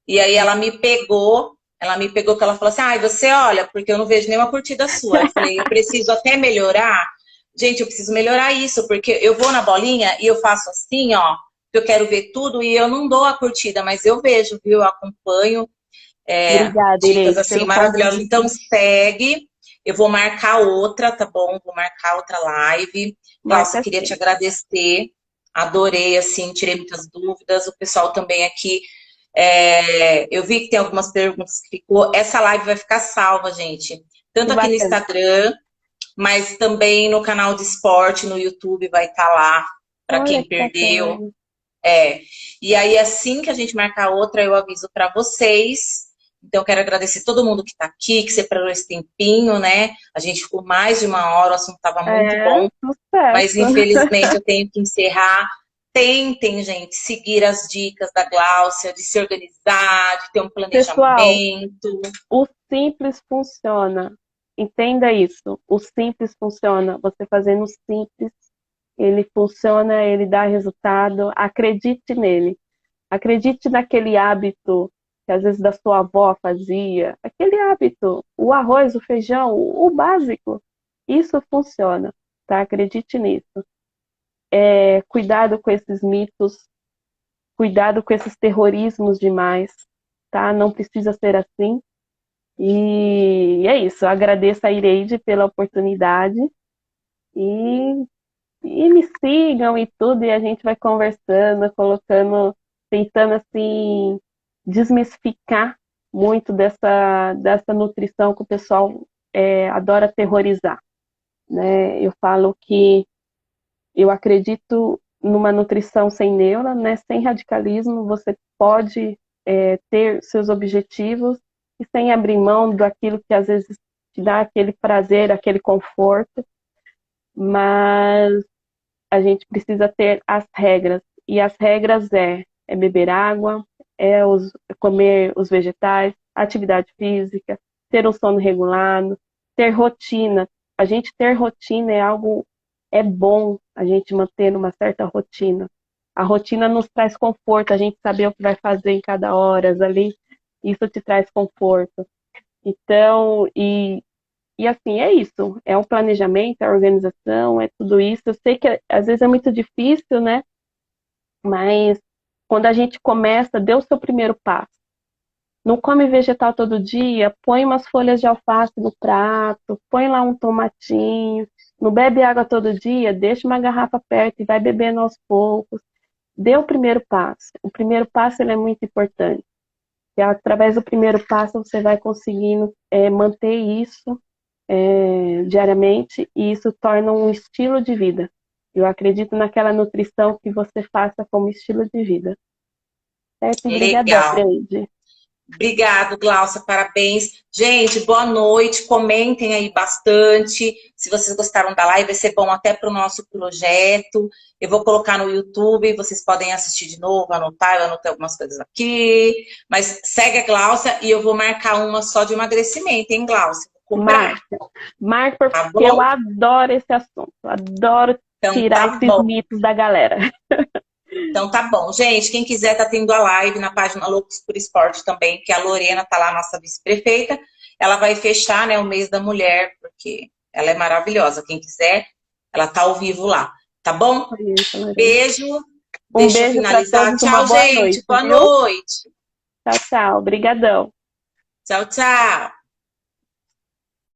E aí ela me pegou que ela falou assim: ai, você olha, porque eu não vejo nenhuma curtida sua. Eu falei, eu preciso até melhorar. Gente, eu preciso melhorar isso, porque eu vou na bolinha e eu faço assim, ó, que eu quero ver tudo e eu não dou a curtida, mas eu vejo, viu? Eu acompanho Obrigada, dicas Ireide, assim pelo maravilhosas. convite. Então segue. Eu vou marcar outra, tá bom? Vou marcar outra live. Glaucia, Marca queria te sim. agradecer. Adorei, assim, tirei muitas dúvidas. O pessoal também aqui. Eu vi que tem algumas perguntas que ficou. Essa live vai ficar salva, gente. Que Tanto aqui no bacana. Instagram, mas também no canal de esporte, no YouTube, vai estar lá para Olha quem que perdeu. bacana. É. E aí, assim que a gente marcar outra, eu aviso para vocês. Então, quero agradecer todo mundo que está aqui, que separou esse tempinho, né? A gente ficou mais de uma hora, o assunto estava muito É, bom, mas sucesso. infelizmente eu tenho que encerrar. Tentem, gente, seguir as dicas da Gláucia, de se organizar, de ter um Pessoal, planejamento. o simples funciona. Entenda isso. O simples funciona. Você fazendo o simples, ele funciona, ele dá resultado. Acredite nele. Acredite naquele hábito que às vezes da sua avó fazia. Aquele hábito, o arroz, o feijão, o básico. Isso funciona, tá? Acredite nisso. Cuidado com esses mitos, cuidado com esses terrorismos demais, tá? Não precisa ser assim. E é isso. Eu agradeço a Ireide pela oportunidade e, e me sigam e tudo, e a gente vai conversando, colocando, tentando assim desmistificar muito dessa nutrição que o pessoal adora terrorizar, né? Eu falo que eu acredito numa nutrição sem neura, né? Sem radicalismo, você pode ter seus objetivos e sem abrir mão daquilo que às vezes te dá aquele prazer, aquele conforto, mas a gente precisa ter as regras. E as regras é beber água, comer os vegetais, atividade física, ter um sono regulado, ter rotina. A gente ter rotina é bom a gente manter uma certa rotina. A rotina nos traz conforto, a gente saber o que vai fazer em cada hora ali, isso te traz conforto. Então, e assim, é isso. É um planejamento, é organização, é tudo isso. Eu sei que às vezes é muito difícil, né? Mas quando a gente começa, dê o seu primeiro passo. Não come vegetal todo dia, põe umas folhas de alface no prato, põe lá um tomatinho. Não bebe água todo dia, deixa uma garrafa perto e vai bebendo aos poucos. Dê o primeiro passo. O primeiro passo ele é muito importante. E através do primeiro passo você vai conseguindo manter isso diariamente e isso torna um estilo de vida. Eu acredito naquela nutrição que você faça como estilo de vida. Certo? Obrigadão, Legal. Freide. Obrigado, Glaucia, parabéns. Gente, boa noite. Comentem aí bastante. Se vocês gostaram da live, vai ser bom até para o nosso projeto. Eu vou colocar no YouTube, vocês podem assistir de novo, anotar. Eu anotei algumas coisas aqui. Mas segue a Glaucia e eu vou marcar uma só de emagrecimento, hein, Glaucia? Vou cobrar, Marca. Marca porque tá eu bom? adoro esse assunto. Adoro Então tirar tá esses bom. mitos da galera. Então tá bom. Gente, quem quiser tá tendo a live na página Loucos por Esporte também, que a Lorena tá lá, nossa vice-prefeita. Ela vai fechar, né, o mês da mulher, porque ela é maravilhosa. Quem quiser, ela tá ao vivo lá. Tá bom? Conheço, Lorena. Beijo. Um Deixa eu beijo para finalizar. todos, uma Tchau, boa gente. noite, Boa viu? noite. Tchau, tchau. Obrigadão. Tchau, tchau.